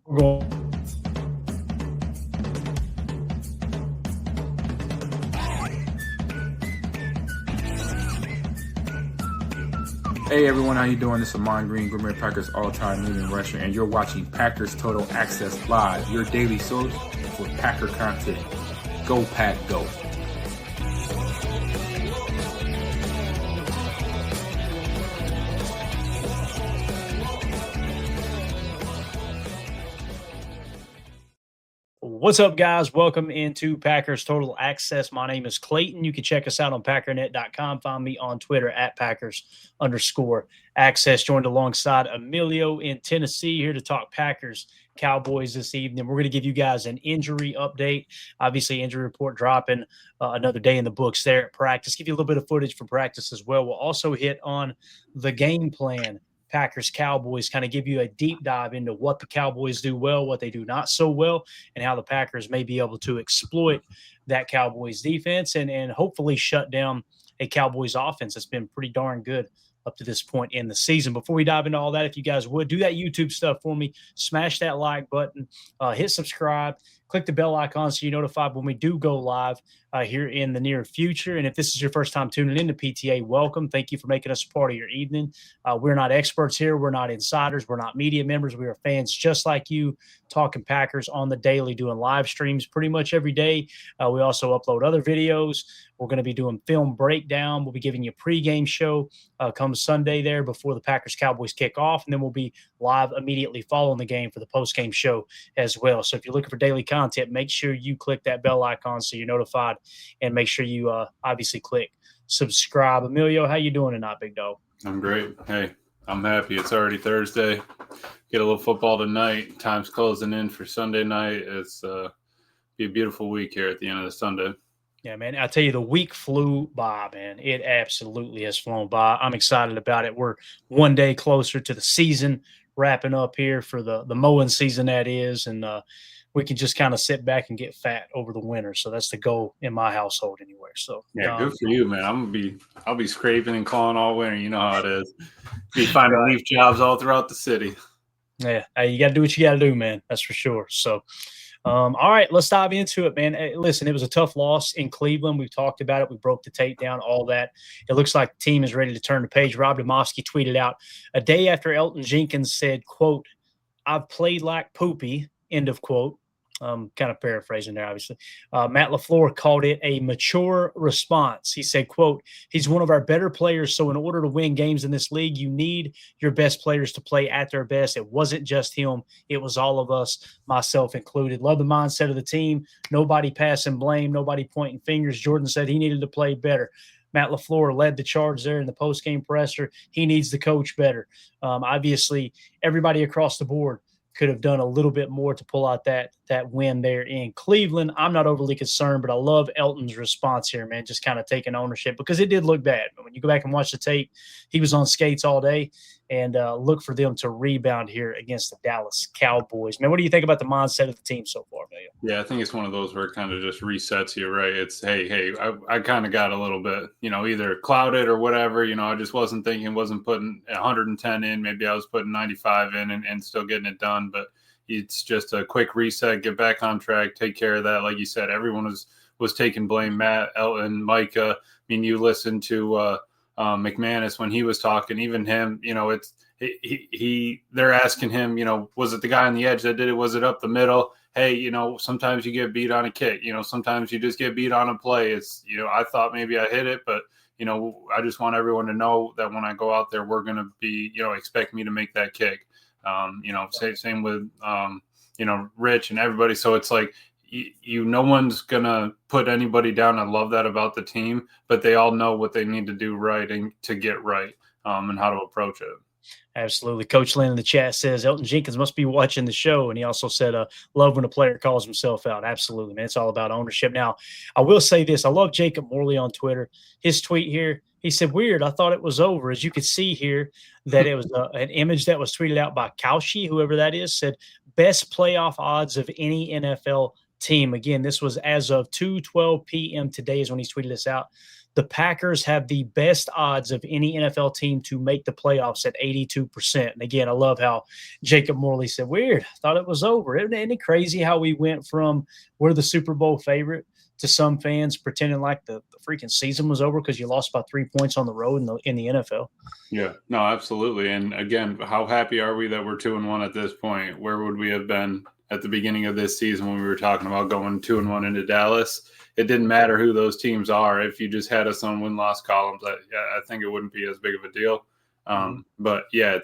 Going. Hey everyone, how you doing? This is Amon Green, Green Bay Packers all-time leading rusher, and you're watching Packers Total Access Live, your daily source for Packer content. Go Pack, go! What's up, guys? Welcome into Packers Total Access. My name is Clayton. You can check us out on packernet.com. Find me on Twitter at Packers_Access. Joined alongside Emilio in Tennessee here to talk Packers Cowboys this evening. We're going to give you guys an injury update. Obviously, injury report dropping another day in the books there at practice. Give you a little bit of footage from practice as well. We'll also hit on the game plan. Packers Cowboys, kind of give you a deep dive into what the Cowboys do well, what they do not so well, and how the Packers may be able to exploit that Cowboys defense and hopefully shut down a Cowboys offense that's been pretty darn good up to this point in the season. Before we dive into all that, if you guys would do that YouTube stuff for me, smash that like button, hit subscribe, click the bell icon so you're notified when we do go live here in the near future. And if this is your first time tuning into PTA, welcome. Thank you for making us a part of your evening. We're not experts here. We're not insiders. We're not media members. We are fans just like you, talking Packers on the daily, doing live streams pretty much every day. We also upload other videos. We're going to be doing film breakdown. We'll be giving you a pregame show come Sunday there before the Packers-Cowboys kick off, and then we'll be live immediately following the game for the postgame show as well. So if you're looking for daily content, make sure you click that bell icon so you're notified, and make sure you obviously click subscribe. Emilio, how you doing tonight, big dog? I'm great. Hey, I'm happy. It's already Thursday. Get a little football tonight. Time's closing in for Sunday night. It's be a beautiful week here at the end of the Sunday. Yeah, man, I tell you, the week flew by, man. It absolutely has flown by. I'm excited about it. We're one day closer to the season wrapping up here for the mowing season, that is, and we can just kind of sit back and get fat over the winter. So that's the goal in my household anyway. So yeah, good for you, man. I'll be scraping and clawing all winter. You know how it is. Be finding leaf jobs all throughout the city. Yeah, hey, you got to do what you got to do, man. That's for sure. So. All right, let's dive into it, man. Hey, listen, it was a tough loss in Cleveland. We've talked about it. We broke the tape down, all that. It looks like the team is ready to turn the page. Rob Demovsky tweeted out a day after Elton Jenkins said, quote, "I've played like poopy," end of quote. Kind of paraphrasing there, obviously. Matt LaFleur called it a mature response. He said, quote, "He's one of our better players, so in order to win games in this league, you need your best players to play at their best. It wasn't just him. It was all of us, myself included. Love the mindset of the team. Nobody passing blame, nobody pointing fingers. Jordan said he needed to play better." Matt LaFleur led the charge there in the post-game presser. He needs to coach better. Obviously, everybody across the board could have done a little bit more to pull out that win there in Cleveland. I'm not overly concerned, but I love Elton's response here, man, just kind of taking ownership because it did look bad. But when you go back and watch the tape, he was on skates all day, and look for them to rebound here against the Dallas Cowboys. Man, what do you think about the mindset of the team so far, man? Yeah, I think it's one of those where it kind of just resets you, right? It's, hey, I kind of got a little bit, either clouded or whatever. I just wasn't putting 110 in. Maybe I was putting 95 in and still getting it done. But it's just a quick reset, get back on track, take care of that. Like you said, everyone was taking blame. Matt, Elton, Micah. I mean, you listened to McManus when he was talking, even him, they're asking him, was it the guy on the edge that did it? Was it up the middle? Hey, sometimes you get beat on a kick, sometimes you just get beat on a play. It's, I thought maybe I hit it, but, I just want everyone to know that when I go out there, we're going to be, expect me to make that kick. Same with, Rich and everybody. So it's like, no one's going to put anybody down. I love that about the team, but they all know what they need to do right and to get right and how to approach it. Absolutely. Coach Lynn in the chat says Elton Jenkins must be watching the show. And he also said, love when a player calls himself out. Absolutely, man. It's all about ownership. Now, I will say this. I love Jacob Morley on Twitter. His tweet here, he said, "Weird. I thought it was over." As you could see here, that it was an image that was tweeted out by Kaushi, whoever that is, said best playoff odds of any NFL team. Again, this was as of 2:12 p.m. today is when he tweeted this out. the Packers have the best odds of any NFL team to make the playoffs at 82%. And again, I love how Jacob Morley said, weird, thought it was over. Isn't it crazy how we went from we're the Super Bowl favorite to some fans pretending like the freaking season was over because you lost by 3 points on the road in the NFL? Yeah, no, absolutely. And again, how happy are we that we're 2-1 at this point? Where would we have been at the beginning of this season when we were talking about going 2-1 into Dallas? It didn't matter who those teams are. If you just had us on win-loss columns, I think it wouldn't be as big of a deal. But yeah,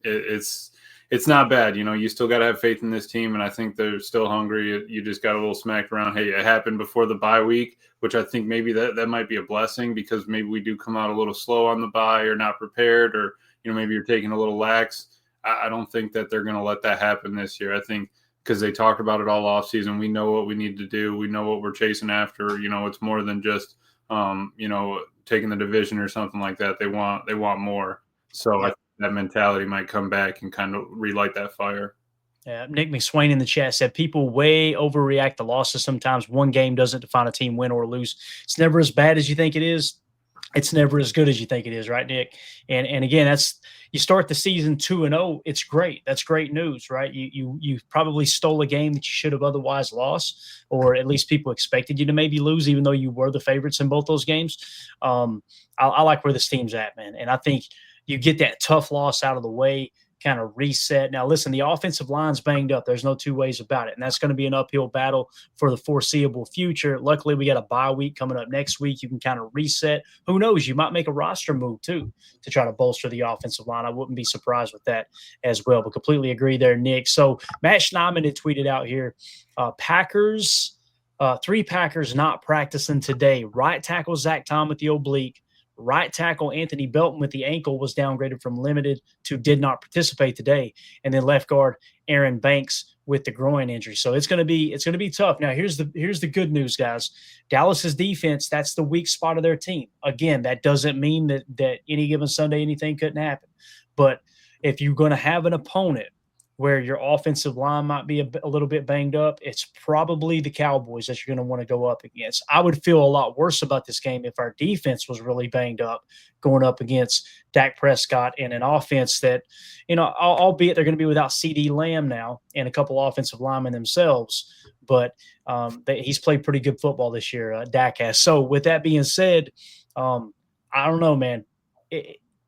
it's not bad. You know, you still got to have faith in this team, and I think they're still hungry. You just got a little smacked around. Hey, it happened before the bye week, which I think maybe that might be a blessing because maybe we do come out a little slow on the bye or not prepared, or maybe you're taking a little lax. I don't think that they're going to let that happen this year. I think because they talked about it all offseason. We know what we need to do. We know what we're chasing after. It's more than just taking the division or something like that. They want more. So I think that mentality might come back and kind of relight that fire. Yeah, Nick McSwain in the chat said people way overreact to losses. Sometimes one game doesn't define a team win or lose. It's never as bad as you think it is. It's never as good as you think it is, right, Nick? And again, you start the season 2-0. It's great. That's great news, right? You probably stole a game that you should have otherwise lost, or at least people expected you to maybe lose, even though you were the favorites in both those games. I like where this team's at, man, and I think you get that tough loss out of the way, kind of reset. Now, listen, the offensive line's banged up. There's no two ways about it, and that's going to be an uphill battle for the foreseeable future. Luckily, we got a bye week coming up next week. You can kind of reset. Who knows? You might make a roster move, too, to try to bolster the offensive line. I wouldn't be surprised with that as well, but completely agree there, Nick. So Matt Schneidman had tweeted out here, Packers, 3 Packers not practicing today. Right tackle Zach Tom with the oblique. Right tackle Anthony Belton with the ankle was downgraded from limited to did not participate today, and then left guard Aaron Banks with the groin injury. So it's going to be tough. Now here's the good news, guys. Dallas's defense, that's the weak spot of their team. Again, that doesn't mean that any given Sunday anything couldn't happen, but if you're going to have an opponent where your offensive line might be a little bit banged up, it's probably the Cowboys that you're going to want to go up against. I would feel a lot worse about this game if our defense was really banged up going up against Dak Prescott and an offense that, albeit they're going to be without CeeDee Lamb now and a couple offensive linemen themselves, but he's played pretty good football this year, Dak has. So with that being said, I don't know, man.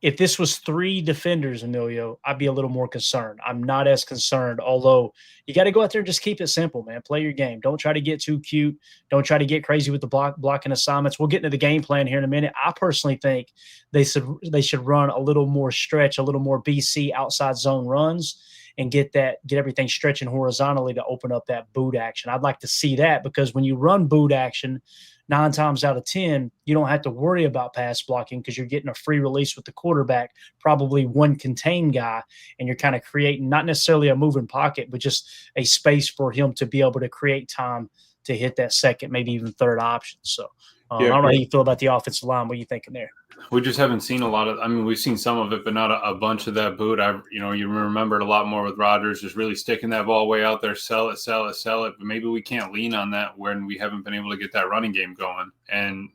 If this was 3 defenders, Emilio, I'd be a little more concerned. I'm not as concerned, although you got to go out there and just keep it simple, man. Play your game. Don't try to get too cute. Don't try to get crazy with the blocking assignments. We'll get into the game plan here in a minute. I personally think they should run a little more stretch, a little more BC outside zone runs, and get everything stretching horizontally to open up that boot action. I'd like to see that because when you run boot action, 9 times out of 10, you don't have to worry about pass blocking because you're getting a free release with the quarterback, probably one contained guy, and you're kind of creating not necessarily a moving pocket, but just a space for him to be able to create time to hit that second, maybe even third option. So I don't know how you feel about the offensive line. What are you thinking there? We just haven't seen a lot of. I mean, we've seen some of it, but not a bunch of that boot. You remember it a lot more with Rodgers, just really sticking that ball way out there, sell it. But maybe we can't lean on that when we haven't been able to get that running game going. And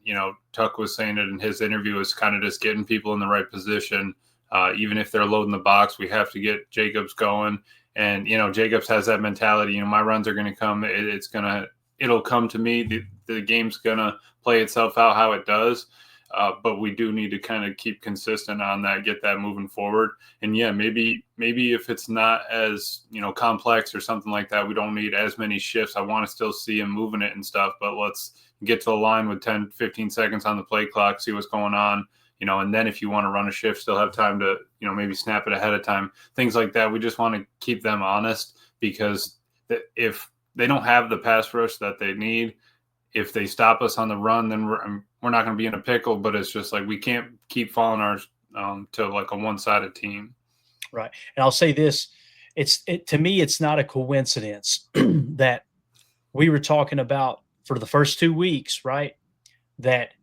Tuck was saying it in his interview, is kind of just getting people in the right position. Even if they're loading the box, we have to get Jacobs going. And Jacobs has that mentality. My runs are going to come. It'll come to me. The game's going to play itself out how it does. But we do need to kind of keep consistent on that, get that moving forward. And yeah, maybe if it's not as, complex or something like that, we don't need as many shifts. I want to still see him moving it and stuff, but let's get to the line with 10, 15 seconds on the play clock, see what's going on, and then if you want to run a shift, still have time to, maybe snap it ahead of time, things like that. We just want to keep them honest because if they don't have the pass rush that they need, if they stop us on the run, then we're not going to be in a pickle. But it's just like we can't keep falling ours to like a one-sided team. Right. And I'll say this. To me, it's not a coincidence that we were talking about for the first 2 weeks, right, that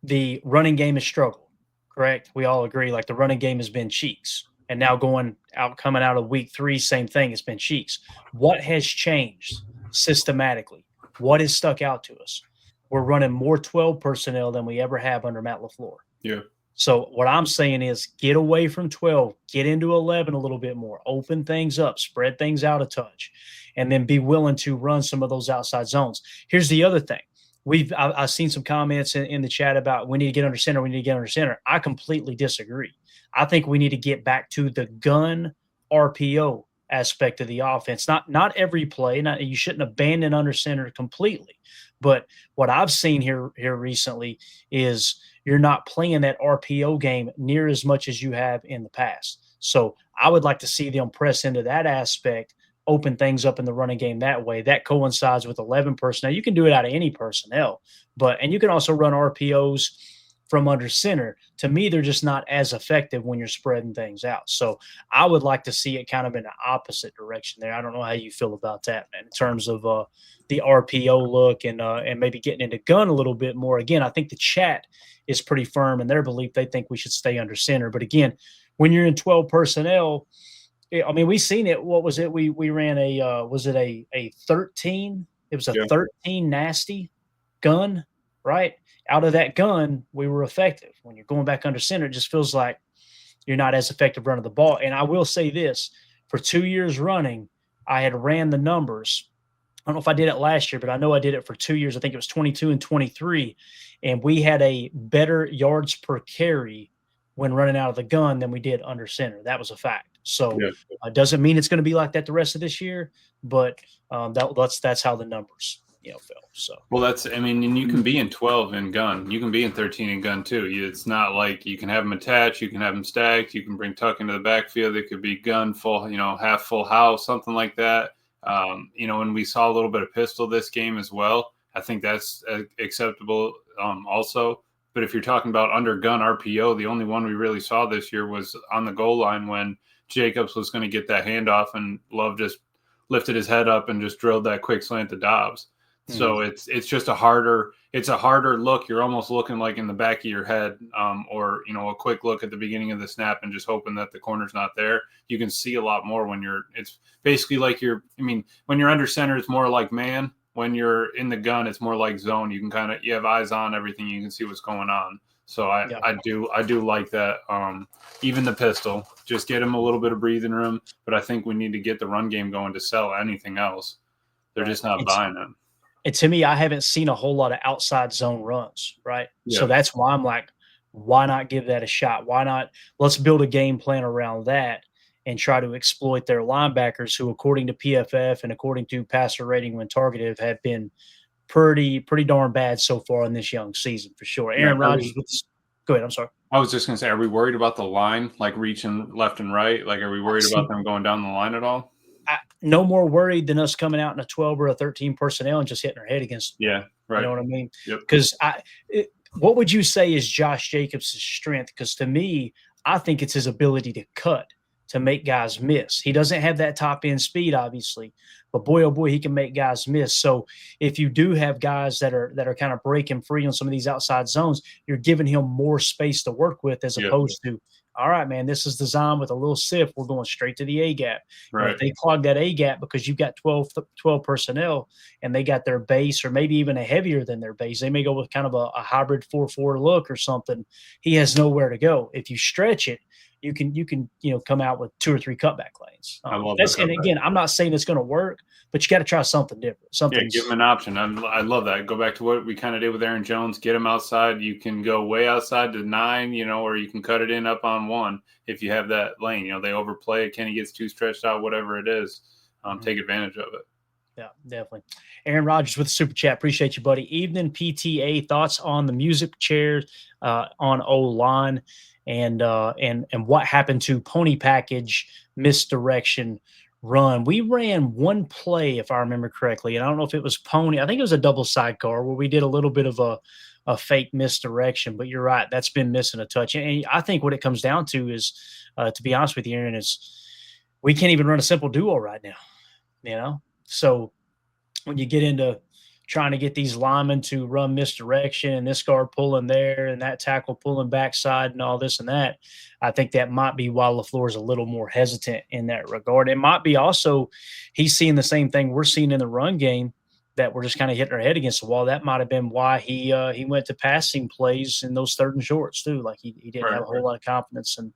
the running game has struggled, correct? We all agree, like the running game has been cheeks. And now coming out of week 3, same thing, it's been cheeks. What has changed systematically? What has stuck out to us? we're running more 12 personnel than we ever have under Matt LaFleur. Yeah. So what I'm saying is get away from 12, get into 11 a little bit more, open things up, spread things out a touch, and then be willing to run some of those outside zones. Here's the other thing. I've seen some comments in the chat about we need to get under center. We need to get under center. I completely disagree. I think we need to get back to the gun RPO aspect of the offense. Not every play. You shouldn't abandon under center completely. But what I've seen here recently is you're not playing that RPO game near as much as you have in the past. So I would like to see them press into that aspect, open things up in the running game that way. That coincides with 11 personnel. You can do it out of any personnel, and you can also run RPOs from under center. To me, they're just not as effective when you're spreading things out. So I would like to see it kind of in the opposite direction there. I don't know how you feel about that, man, in terms of the RPO look and maybe getting into gun a little bit more. Again, I think the chat is pretty firm in their belief. They think we should stay under center. But again, when you're in 12 personnel, I mean, we've seen it. What was it? We ran was it a 13? It was a 13 nasty gun, right? Out of that gun, we were effective. When you're going back under center, it just feels like you're not as effective running the ball. And I will say this, for 2 years running, I had ran the numbers. I don't know if I did it last year, but I know I did it for 2 years. I think it was 22 and 23. And we had a better yards per carry when running out of the gun than we did under center. That was a fact. So it doesn't mean it's going to be like that the rest of this year, but that's how the numbers, feel. So and you can be in 12 in gun. You can be in 13 in gun too. It's not like you can have them attached. You can have them stacked. You can bring Tuck into the backfield. It could be gun full, half full house, something like that. And we saw a little bit of pistol this game as well. I think that's acceptable also. But if you're talking about under gun RPO, the only one we really saw this year was on the goal line when Jacobs was going to get that handoff and Love just lifted his head up and just drilled that quick slant to Dobbs. Mm-hmm. So it's just a harder look. You're almost looking like in the back of your head or a quick look at the beginning of the snap and just hoping that the corner's not there. You can see a lot more when it's basically like when you're under center, it's more like man. When you're in the gun, it's more like zone. You can you have eyes on everything. You can see what's going on. So I do like that. Even the pistol, just get him a little bit of breathing room. But I think we need to get the run game going to sell anything else. They're just not buying it. And to me, I haven't seen a whole lot of outside zone runs, right? Yeah. So that's why I'm like, why not give that a shot? Why not? Let's build a game plan around that and try to exploit their linebackers who, according to PFF and according to passer rating when targeted, have been pretty darn bad so far in this young season for sure. Aaron Rodgers go ahead. I'm sorry. I was just going to say, are we worried about the line, like reaching left and right? Like, are we worried about them going down the line at all? No more worried than us coming out in a 12 or a 13 personnel and just hitting our head against them. Yeah, right. You know what I mean? Yep. Because what would you say is Josh Jacobs' strength? Because to me, I think it's his ability to cut, to make guys miss. He doesn't have that top end speed, obviously, but boy, oh boy, he can make guys miss. So if you do have guys that are kind of breaking free on some of these outside zones, you're giving him more space to work with as opposed to, all right, man, this is designed with a little sift. We're going straight to the A gap. Right. If they clog that A gap because you've got 12 personnel and they got their base or maybe even a heavier than their base, they may go with kind of a hybrid 4-4 look or something. He has nowhere to go. If you stretch it, you can come out with 2 or 3 cutback lanes. I love that. And again, I'm not saying it's going to work, but you got to try something different. Give him an option. I love that. Go back to what we kind of did with Aaron Jones. Get him outside. You can go way outside to 9, or you can cut it in up on 1 if you have that lane. They overplay it. Kenny gets too stretched out, whatever it is. Take advantage of it. Yeah, definitely. Aaron Rodgers with the super chat. Appreciate you, buddy. Evening PTA thoughts on the music chairs on O-line. And what happened to pony package misdirection run. We ran one play, if I remember correctly, and I don't know if it was pony. I think it was a double sidecar where we did a little bit of a fake misdirection. But you're right, that's been missing a touch. And I think what it comes down to is, to be honest with you, Aaron, is we can't even run a simple duo right now. So when you get into trying to get these linemen to run misdirection and this guard pulling there and that tackle pulling backside and all this and that, I think that might be why LaFleur is a little more hesitant in that regard. It might be also he's seeing the same thing we're seeing in the run game that we're just kind of hitting our head against the wall. That might have been why he went to passing plays in those third and shorts too. Like he didn't have a whole lot of confidence in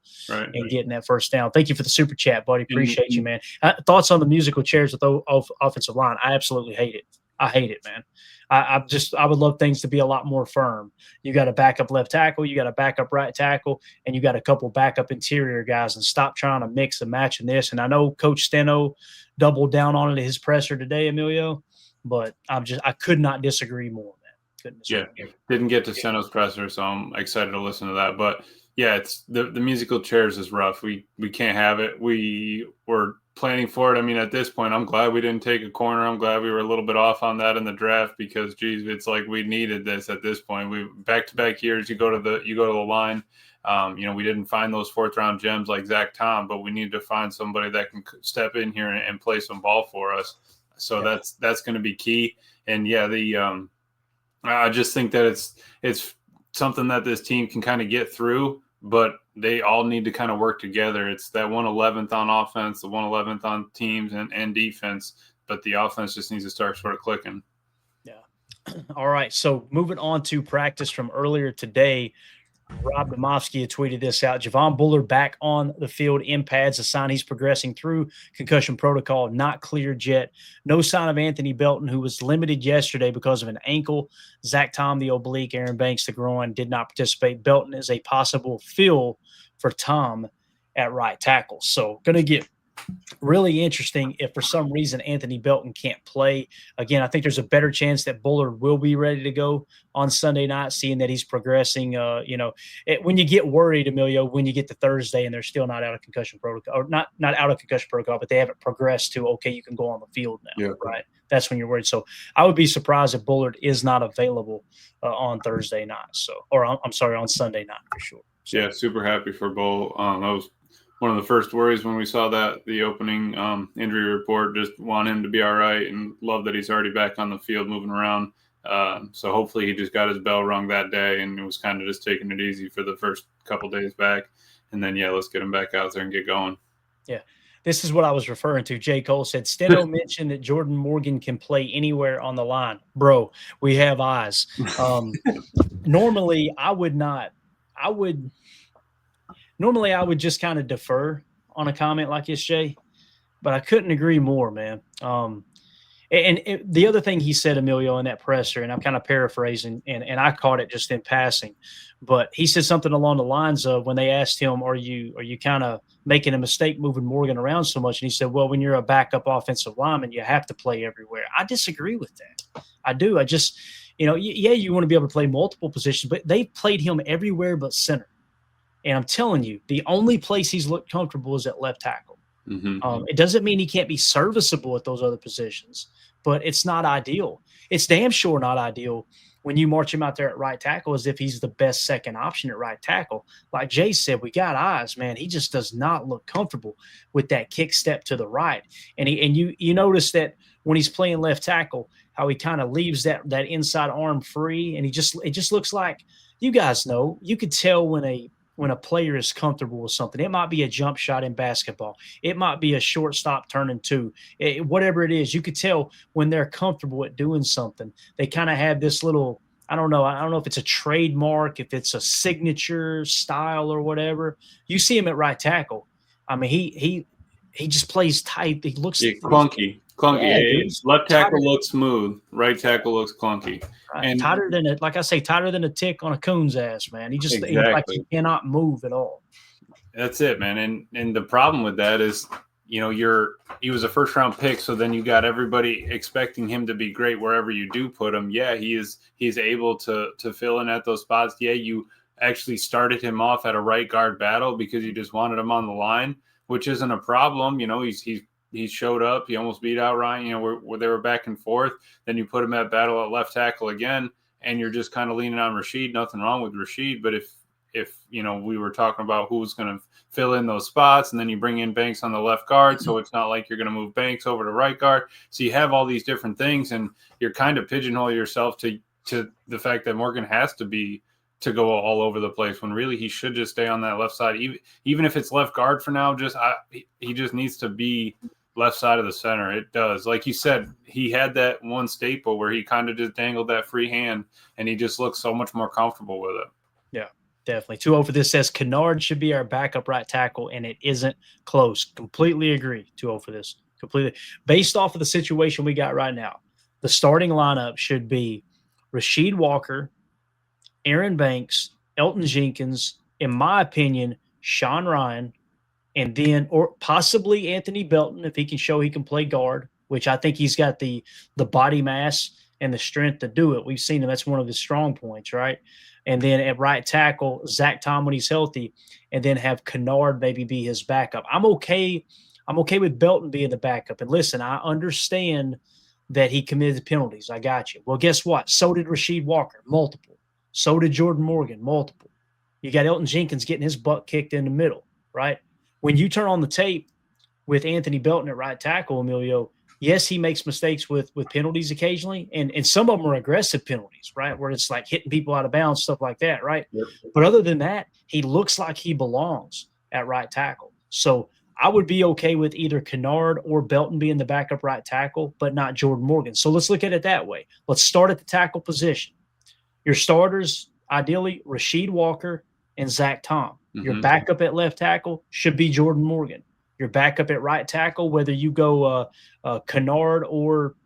getting that first down. Thank you for the super chat, buddy. Appreciate you, man. Thoughts on the musical chairs with the offensive line? I absolutely hate it. I hate it, man. I would love things to be a lot more firm. You got a backup left tackle, you got a backup right tackle, and you got a couple backup interior guys, and stop trying to mix and match in this. And I know Coach Steno doubled down on it at his presser today, Emilio, but I could not disagree more, man. Couldn't disagree. Yeah, didn't get to Steno's presser, so I'm excited to listen to that. But yeah, it's the musical chairs is rough. We can't have it. We were planning for it. I mean, at this point, I'm glad we didn't take a corner. I'm glad we were a little bit off on that in the draft because, geez, it's like we needed this at this point. We back-to-back years. You go to the line. We didn't find those fourth-round gems like Zach Tom, but we needed to find somebody that can step in here and play some ball for us. So that's going to be key. And yeah, I just think that it's something that this team can kind of get through, but they all need to kind of work together. It's that 111th on offense, the 111th on teams and defense, but the offense just needs to start sort of clicking. Yeah. All right. So moving on to practice from earlier today, Rob Domofsky had tweeted this out. Javon Bullard back on the field in pads, a sign he's progressing through concussion protocol, not cleared yet. No sign of Anthony Belton, who was limited yesterday because of an ankle. Zach Tom, the oblique, Aaron Banks, the groin, did not participate. Belton is a possible fill for Tom at right tackle. So going to get really interesting if for some reason Anthony Belton can't play. Again, I think there's a better chance that Bullard will be ready to go on Sunday night, seeing that he's progressing. When you get worried, Emilio, when you get to Thursday and they're still not out of concussion protocol, or not out of concussion protocol, but they haven't progressed to, okay, you can go on the field now, right? That's when you're worried. So I would be surprised if Bullard is not available on Thursday night. On Sunday night for sure. So, yeah, super happy for Bull. That was one of the first worries when we saw the opening injury report. Just want him to be all right, and love that he's already back on the field moving around. So hopefully he just got his bell rung that day and it was kind of just taking it easy for the first couple days back. And then, let's get him back out there and get going. Yeah. This is what I was referring to. J. Cole said, Steno mentioned that Jordan Morgan can play anywhere on the line. Bro, we have eyes. Normally I would just kind of defer on a comment like this, Jay, but I couldn't agree more, man. The other thing he said, Emilio, in that presser, and I'm kind of paraphrasing, and I caught it just in passing, but he said something along the lines of when they asked him, are you kind of making a mistake moving Morgan around so much? And he said, well, when you're a backup offensive lineman, you have to play everywhere. I disagree with that. I do. I just, you want to be able to play multiple positions, but they've played him everywhere but center. And I'm telling you, the only place he's looked comfortable is at left tackle. Mm-hmm. It doesn't mean he can't be serviceable at those other positions, but it's not ideal. It's damn sure not ideal when you march him out there at right tackle as if he's the best second option at right tackle. Like Jay said, we got eyes, man. He just does not look comfortable with that kick step to the right. And you notice that when he's playing left tackle, how he kind of leaves that inside arm free, and it just looks like, you guys know, you could tell when a player is comfortable with something. It might be a jump shot in basketball. It might be a shortstop turning two. Whatever it is, you could tell when they're comfortable at doing something. They kind of have this little, I don't know if it's a trademark, if it's a signature style or whatever. You see him at right tackle. I mean, he just plays tight. He looks clunky. Yeah, left tackle looks smooth. Right tackle looks clunky. Right. And tighter than a tick on a coon's ass, man. He just like he cannot move at all. That's it, man. And the problem with that is, he was a first round pick, so then you got everybody expecting him to be great wherever you do put him. Yeah, he's able to fill in at those spots. Yeah, you actually started him off at a right guard battle because you just wanted him on the line, which isn't a problem. He showed up. He almost beat out Ryan, where they were back and forth. Then you put him at battle at left tackle again, and you're just kind of leaning on Rashid. Nothing wrong with Rashid, but if we were talking about who's going to fill in those spots, and then you bring in Banks on the left guard, so it's not like you're going to move Banks over to right guard. So you have all these different things, and you're kind of pigeonholing yourself to the fact that Morgan has to go all over the place when really he should just stay on that left side. Even if it's left guard for now, he just needs to be left side of the center. It does. Like you said, he had that one staple where he kind of just dangled that free hand, and he just looks so much more comfortable with it. Yeah, definitely. 2-0 for this says Kennard should be our backup right tackle, and it isn't close. Completely agree. 2-0 for this. Completely. Based off of the situation we got right now, the starting lineup should be Rasheed Walker, Aaron Banks, Elton Jenkins, in my opinion, Sean Ryan, and then or possibly Anthony Belton if he can show he can play guard, which I think he's got the body mass and the strength to do it. We've seen him. That's one of his strong points, right? And then at right tackle, Zach Tom when he's healthy, and then have Kennard maybe be his backup. I'm okay with Belton being the backup. And listen, I understand that he committed penalties. I got you. Well, guess what? So did Rasheed Walker, multiple. So did Jordan Morgan, multiple. You got Elton Jenkins getting his butt kicked in the middle, right? When you turn on the tape with Anthony Belton at right tackle, Emilio, yes, he makes mistakes with penalties occasionally, and some of them are aggressive penalties, right, where it's like hitting people out of bounds, stuff like that, right? Yep. But other than that, he looks like he belongs at right tackle. So I would be okay with either Kennard or Belton being the backup right tackle, but not Jordan Morgan. So let's look at it that way. Let's start at the tackle position. Your starters, ideally, Rasheed Walker and Zach Tom. Mm-hmm. Your backup at left tackle should be Jordan Morgan. Your backup at right tackle, whether you go Kennard or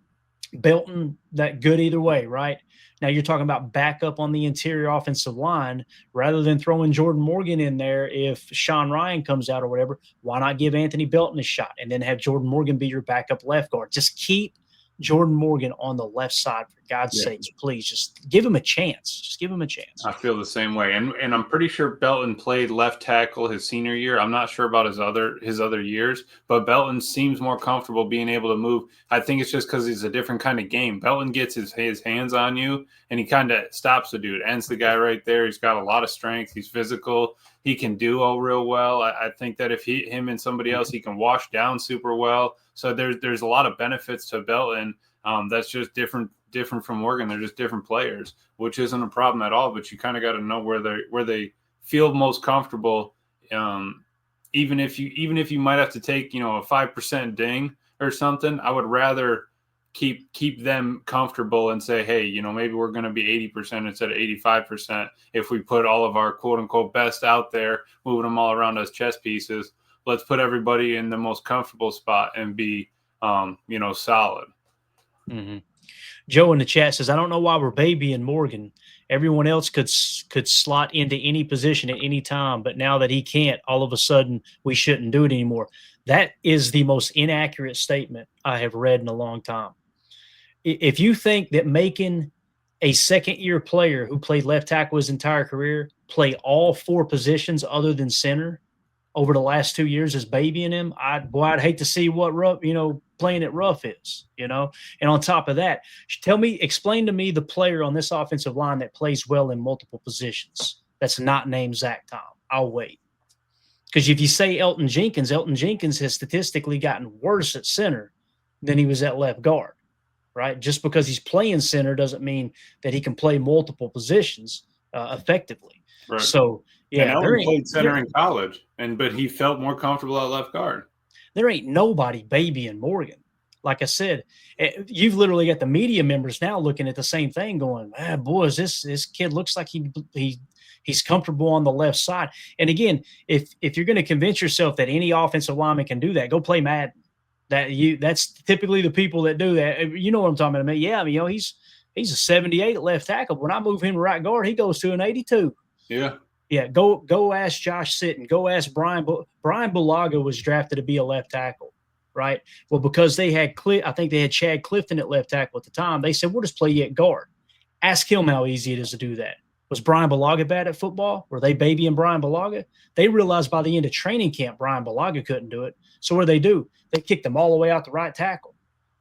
Belton, that good either way, right? Now you're talking about backup on the interior offensive line. Rather than throwing Jordan Morgan in there if Sean Ryan comes out or whatever, why not give Anthony Belton a shot and then have Jordan Morgan be your backup left guard? Just keep Jordan Morgan on the left side, for God's sakes, please. Just give him a chance. Just give him a chance. I feel the same way. And I'm pretty sure Belton played left tackle his senior year. I'm not sure about his other years, but Belton seems more comfortable being able to move. I think it's just because he's a different kind of game. Belton gets his hands on you, and he kind of stops the dude, ends the guy right there. He's got a lot of strength. He's physical. He can duo real well. I think that if him and somebody else, he can wash down super well. So there's a lot of benefits to Belton. That's just different from Morgan. They're just different players, which isn't a problem at all. But you kind of got to know where they feel most comfortable. Even if you might have to take a 5% ding or something, I would rather keep them comfortable and say, hey, maybe we're going to be 80% instead of 85% if we put all of our quote unquote best out there, moving them all around as chess pieces. Let's put everybody in the most comfortable spot and be solid. Mm-hmm. Joe in the chat says, I don't know why we're babying Morgan. Everyone else could slot into any position at any time, but now that he can't, all of a sudden we shouldn't do it anymore. That is the most inaccurate statement I have read in a long time. If you think that making a second-year player who played left tackle his entire career play all four positions other than center over the last 2 years is babying him, I'd hate to see what playing it rough is, And on top of that, explain to me the player on this offensive line that plays well in multiple positions that's not named Zach Tom. I'll wait. Because if you say Elton Jenkins has statistically gotten worse at center than he was at left guard, right? Just because he's playing center doesn't mean that he can play multiple positions effectively. Right. So, yeah. And Elton played center in college, but he felt more comfortable at left guard. There ain't nobody babying Morgan. Like I said, you've literally got the media members now looking at the same thing going, boys, this kid looks like he's comfortable on the left side. And again, if you're going to convince yourself that any offensive lineman can do that, go play Madden. That's typically the people that do that. You know what I'm talking about? Yeah, he's a 78 at left tackle. When I move him to right guard, he goes to an 82. Yeah. Yeah, go ask Josh Sitton. Go ask Brian. Brian Bulaga was drafted to be a left tackle, right? Well, because they had I think they had Chad Clifton at left tackle at the time. They said, we'll just play you at guard. Ask him how easy it is to do that. Was Brian Bulaga bad at football? Were they babying Brian Bulaga? They realized by the end of training camp, Brian Bulaga couldn't do it. So what do? They kicked him all the way out to right tackle.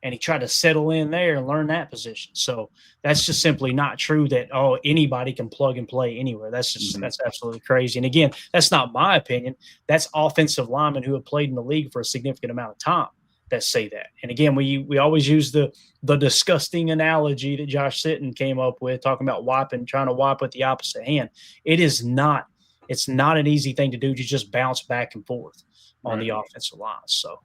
And he tried to settle in there and learn that position. So that's just simply not true that, anybody can plug and play anywhere. That's just that's absolutely crazy. And again, that's not my opinion. That's offensive linemen who have played in the league for a significant amount of time that say that. And again, we always use the disgusting analogy that Josh Sitton came up with, talking about trying to wipe with the opposite hand. It's not an easy thing to do to just bounce back and forth on the offensive line. So,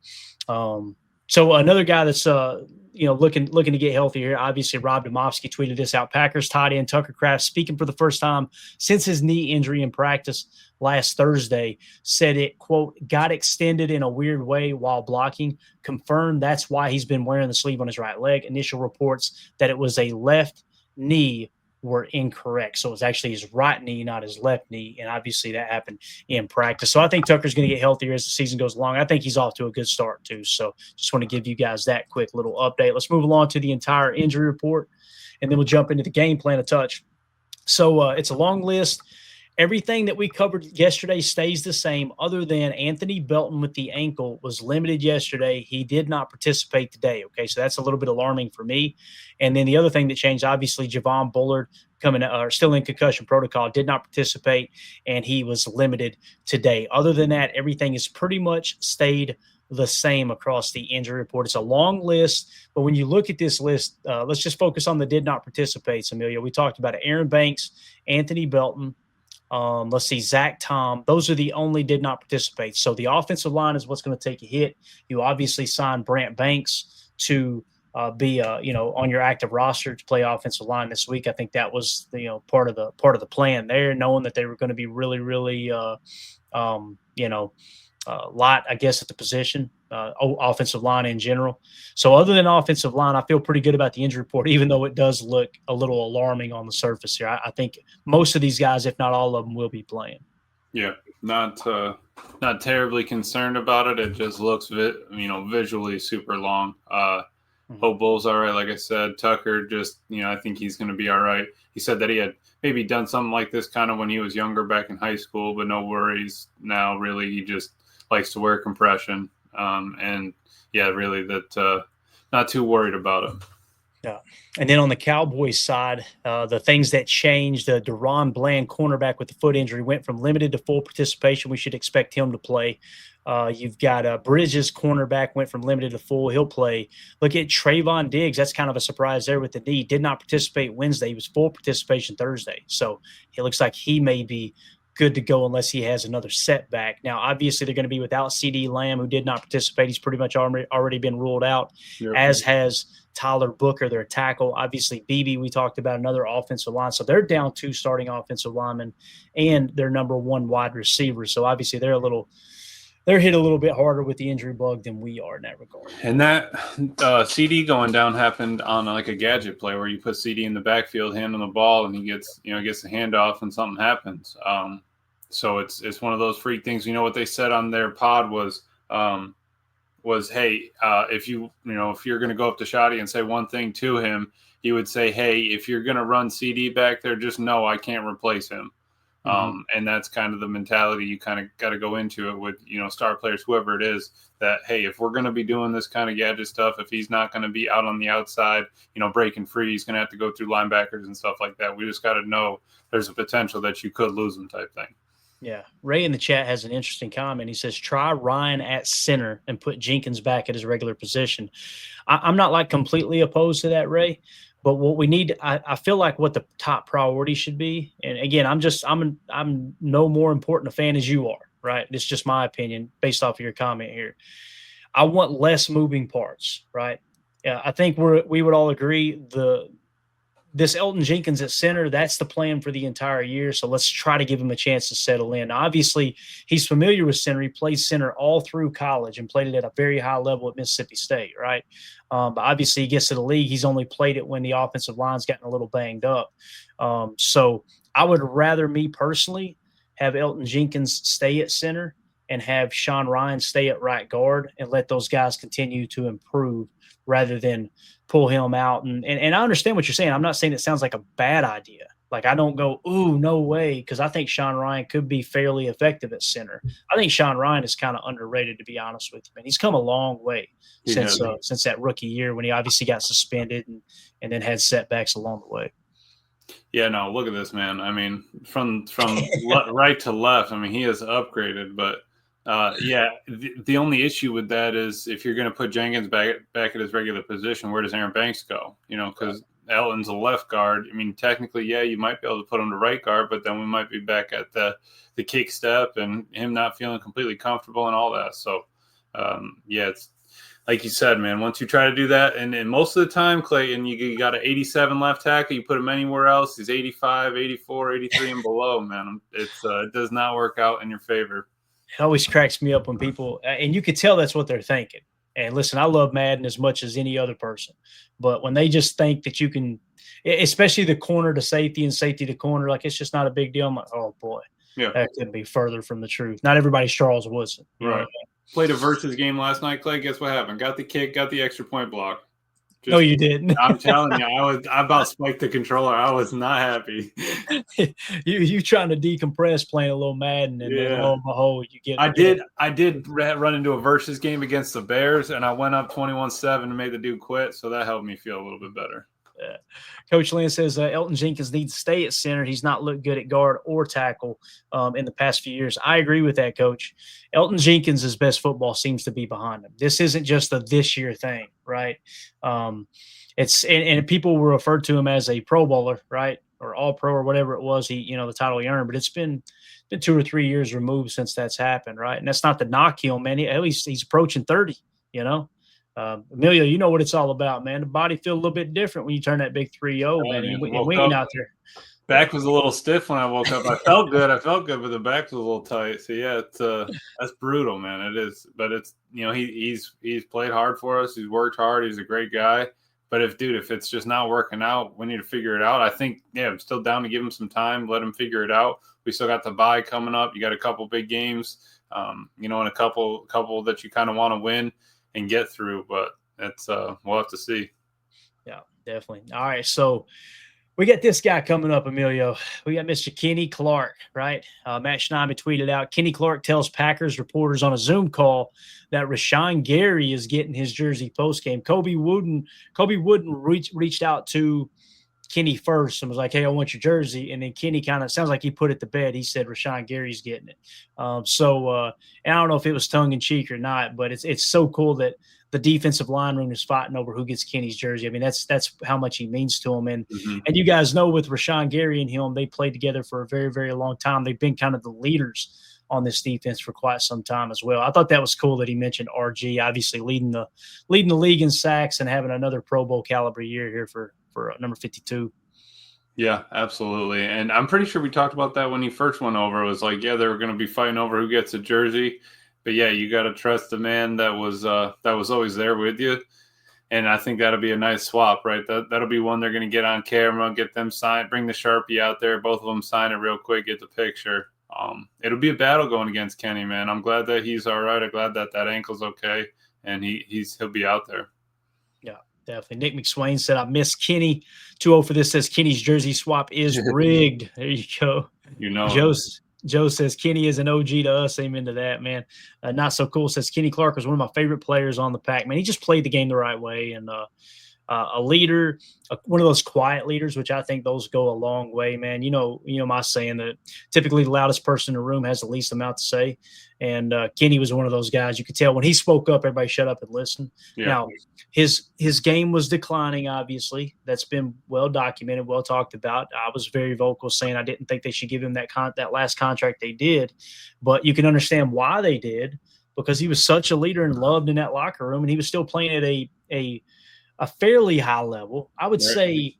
So another guy that's looking to get healthy here. Obviously, Rob Domofsky tweeted this out. Packers tight end Tucker Kraft, speaking for the first time since his knee injury in practice last Thursday, said it, quote, got extended in a weird way while blocking. Confirmed that's why he's been wearing the sleeve on his right leg. Initial reports that it was a left knee were incorrect. So it was actually his right knee, not his left knee. And obviously that happened in practice. So I think Tucker's going to get healthier as the season goes along. I think he's off to a good start too. So just want to give you guys that quick little update. Let's move along to the entire injury report, and then we'll jump into the game plan a touch. So it's a long list. Everything that we covered yesterday stays the same, other than Anthony Belton with the ankle was limited yesterday. He did not participate today. Okay, so that's a little bit alarming for me. And then the other thing that changed, obviously, Javon Bullard still in concussion protocol, did not participate, and he was limited today. Other than that, everything has pretty much stayed the same across the injury report. It's a long list, but when you look at this list, let's just focus on the did not participate, Amelia. We talked about it. Aaron Banks, Anthony Belton, let's see, Zach Tom. Those are the only did not participate. So the offensive line is what's going to take a hit. You obviously signed Brant Banks to be on your active roster to play offensive line this week. I think that was part of the plan there, knowing that they were going to be really, really light, I guess, at the position, offensive line in general. So other than offensive line, I feel pretty good about the injury report, even though it does look a little alarming on the surface here. I think most of these guys, if not all of them, will be playing. Yeah, not terribly concerned about it. It just looks visually super long. Hope Bull's all right. Like I said, Tucker just, I think he's going to be all right. He said that he had maybe done something like this kind of when he was younger back in high school, but no worries now. Really, he just likes to wear compression. And yeah, really that not too worried about it. Yeah. And then on the Cowboys side, the things that changed, Deron Bland, cornerback with the foot injury, went from limited to full participation. We should expect him to play. You've got Bridges, cornerback, went from limited to full. He'll play. Look at Trayvon Diggs. That's kind of a surprise there with the knee. Did not participate Wednesday. He was full participation Thursday. So it looks like he may be good to go unless he has another setback. Now, obviously, they're going to be without CD Lamb, who did not participate. He's pretty much already been ruled out, as has Tyler Booker, their tackle. Obviously, Beebe, we talked about, another offensive line. So they're down 2 starting offensive linemen and their number 1 wide receiver. So obviously, they're hit a little bit harder with the injury bug than we are in that regard. And that CD going down happened on like a gadget play where you put CD in the backfield, hand on the ball, and he gets the handoff and something happens. So it's one of those freak things. What they said on their pod was hey, if you're going to go up to Shoddy and say one thing to him, he would say, hey, if you're going to run CD back there, just know I can't replace him. And that's kind of the mentality you kind of got to go into it with, star players, whoever it is, that, hey, if we're going to be doing this kind of gadget stuff, if he's not going to be out on the outside, breaking free, he's going to have to go through linebackers and stuff like that. We just got to know there's a potential that you could lose him type thing. Yeah. Ray in the chat has an interesting comment. He says, try Ryan at center and put Jenkins back at his regular position. I'm not completely opposed to that, Ray. But what we need, I feel like what the top priority should be, and again, I'm no more important a fan as you are, right? It's just my opinion based off of your comment here. I want less moving parts, right? I think we would all agree this Elton Jenkins at center, that's the plan for the entire year. So let's try to give him a chance to settle in. Now, obviously, he's familiar with center. He played center all through college and played it at a very high level at Mississippi State, right? But obviously, he gets to the league. He's only played it when the offensive line's gotten a little banged up. So I would rather, me personally, have Elton Jenkins stay at center and have Sean Ryan stay at right guard and let those guys continue to improve rather than pull him out. And I understand what you're saying. I'm not saying it sounds like a bad idea. I don't go, ooh, no way, because I think Sean Ryan could be fairly effective at center. I think Sean Ryan is kind of underrated, to be honest with you, man. He's come a long way since that rookie year when he obviously got suspended and then had setbacks along the way. Yeah, no, look at this, man. I mean, from right to left, I mean, he has upgraded, but the only issue with that is if you're going to put Jenkins back at his regular position, where does Aaron Banks go? Because Elton's a left guard. I mean, technically, yeah, you might be able to put him to right guard, but then we might be back at the kick step and him not feeling completely comfortable and all that. So, like you said, man, once you try to do that, and most of the time, Clayton, you got an 87 left tackle, you put him anywhere else, he's 85, 84, 83 and below, man. It does not work out in your favor. It always cracks me up when people, and you could tell that's what they're thinking. And listen, I love Madden as much as any other person, but when they just think that you can, especially the corner to safety and safety to corner, like it's just not a big deal. I'm like, oh boy, Yeah, that could be further from the truth. Not everybody's Charles Woodson, right. Played a versus game last night, Clay. Guess what happened? Got the kick, got the extra point block. No, you didn't. I'm telling you, I about spiked the controller. I was not happy. you trying to decompress playing a little Madden, and then lo and behold, you get. I did run into a versus game against the Bears, and I went up 21-7 and made the dude quit. So that helped me feel a little bit better. Yeah. Coach Lynn says Elton Jenkins needs to stay at center. He's not looked good at guard or tackle in the past few years. I agree with that, Coach. Elton Jenkins' best football seems to be behind him. This isn't just a this year thing, right? It's and people will refer to him as a Pro Bowler, right, or All Pro or whatever it was. The title he earned, but it's been 2 or 3 years removed since that's happened, right? And that's not to knock him, man. At least he's approaching 30, Emilio, you know what it's all about, man. The body feel a little bit different when you turn that big 3-0, man. And we ain't out there. Back was a little stiff when I woke up. I felt good, but the back was a little tight. So yeah, it's that's brutal, man. It is, but it's he's played hard for us. He's worked hard. He's a great guy. But if it's just not working out, we need to figure it out. I think I'm still down to give him some time, let him figure it out. We still got the bye coming up. You got a couple big games, and a couple that you kind of want to win and get through, but it's we'll have to see. Yeah, definitely. All right, so we got this guy coming up, Emilio. We got Mr. Kenny Clark, right? Matt Schneider tweeted out, Kenny Clark tells Packers reporters on a Zoom call that Rashawn Gary is getting his jersey postgame. Kobe Wooden reached out to Kenny first and was like, hey, I want your jersey. And then Kenny kind of sounds like he put it to bed. He said Rashawn Gary's getting it. And I don't know if it was tongue in cheek or not, but it's so cool that the defensive line room is fighting over who gets Kenny's jersey. I mean, that's how much he means to him. And you guys know with Rashawn Gary and him, they played together for a very, very long time. They've been kind of the leaders on this defense for quite some time as well. I thought that was cool that he mentioned RG, obviously leading the league in sacks and having another Pro Bowl caliber year here for number 52. Yeah, absolutely. And I'm pretty sure we talked about that when he first went over. It was like, yeah, they were going to be fighting over who gets a jersey. But yeah, you got to trust the man that was always there with you. And I think that'll be a nice swap, right? That'll be one they're going to get on camera, get them signed, bring the Sharpie out there, both of them sign it real quick, get the picture. It'll be a battle going against Kenny, man. I'm glad that he's all right. I'm glad that ankle's okay, and he'll be out there. Yeah, definitely. Nick McSwain said, I miss Kenny. 2-0 for this says Kenny's jersey swap is rigged. There you go. Joe says Kenny is an OG to us. Amen to that, man. Not so cool says Kenny Clark was one of my favorite players on the Pack. Man, he just played the game the right way, and a leader, one of those quiet leaders, which I think those go a long way, man. You know my saying that typically the loudest person in the room has the least amount to say. And Kenny was one of those guys. You could tell when he spoke up, everybody shut up and listened. Yeah. Now, his game was declining, obviously. That's been well documented, well talked about. I was very vocal saying I didn't think they should give him that last contract they did. But you can understand why they did, because he was such a leader and loved in that locker room, and he was still playing at a fairly high level. I would say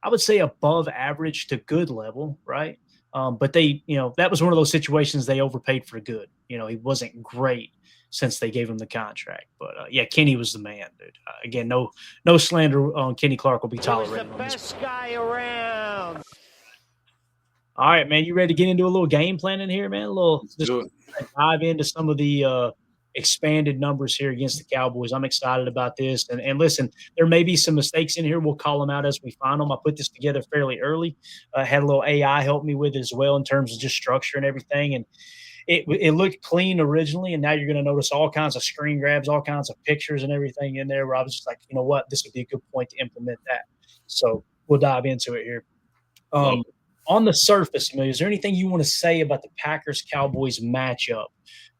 above average to good level, right? But they, that was one of those situations they overpaid for good. He wasn't great since they gave him the contract. But yeah, Kenny was the man, dude. Again, no slander on Kenny Clark will be tolerated. The best guy around. All right, man. You ready to get into a little game plan in here, man? Just dive into some of the expanded numbers here against the Cowboys. I'm excited about this. And listen, there may be some mistakes in here. We'll call them out as we find them. I put this together fairly early. Had a little AI help me with it as well in terms of just structure and everything. And it looked clean originally, and now you're going to notice all kinds of screen grabs, all kinds of pictures and everything in there where I was just like, you know what, this would be a good point to implement that. So we'll dive into it here. On the surface, Amelia, is there anything you want to say about the Packers-Cowboys matchup?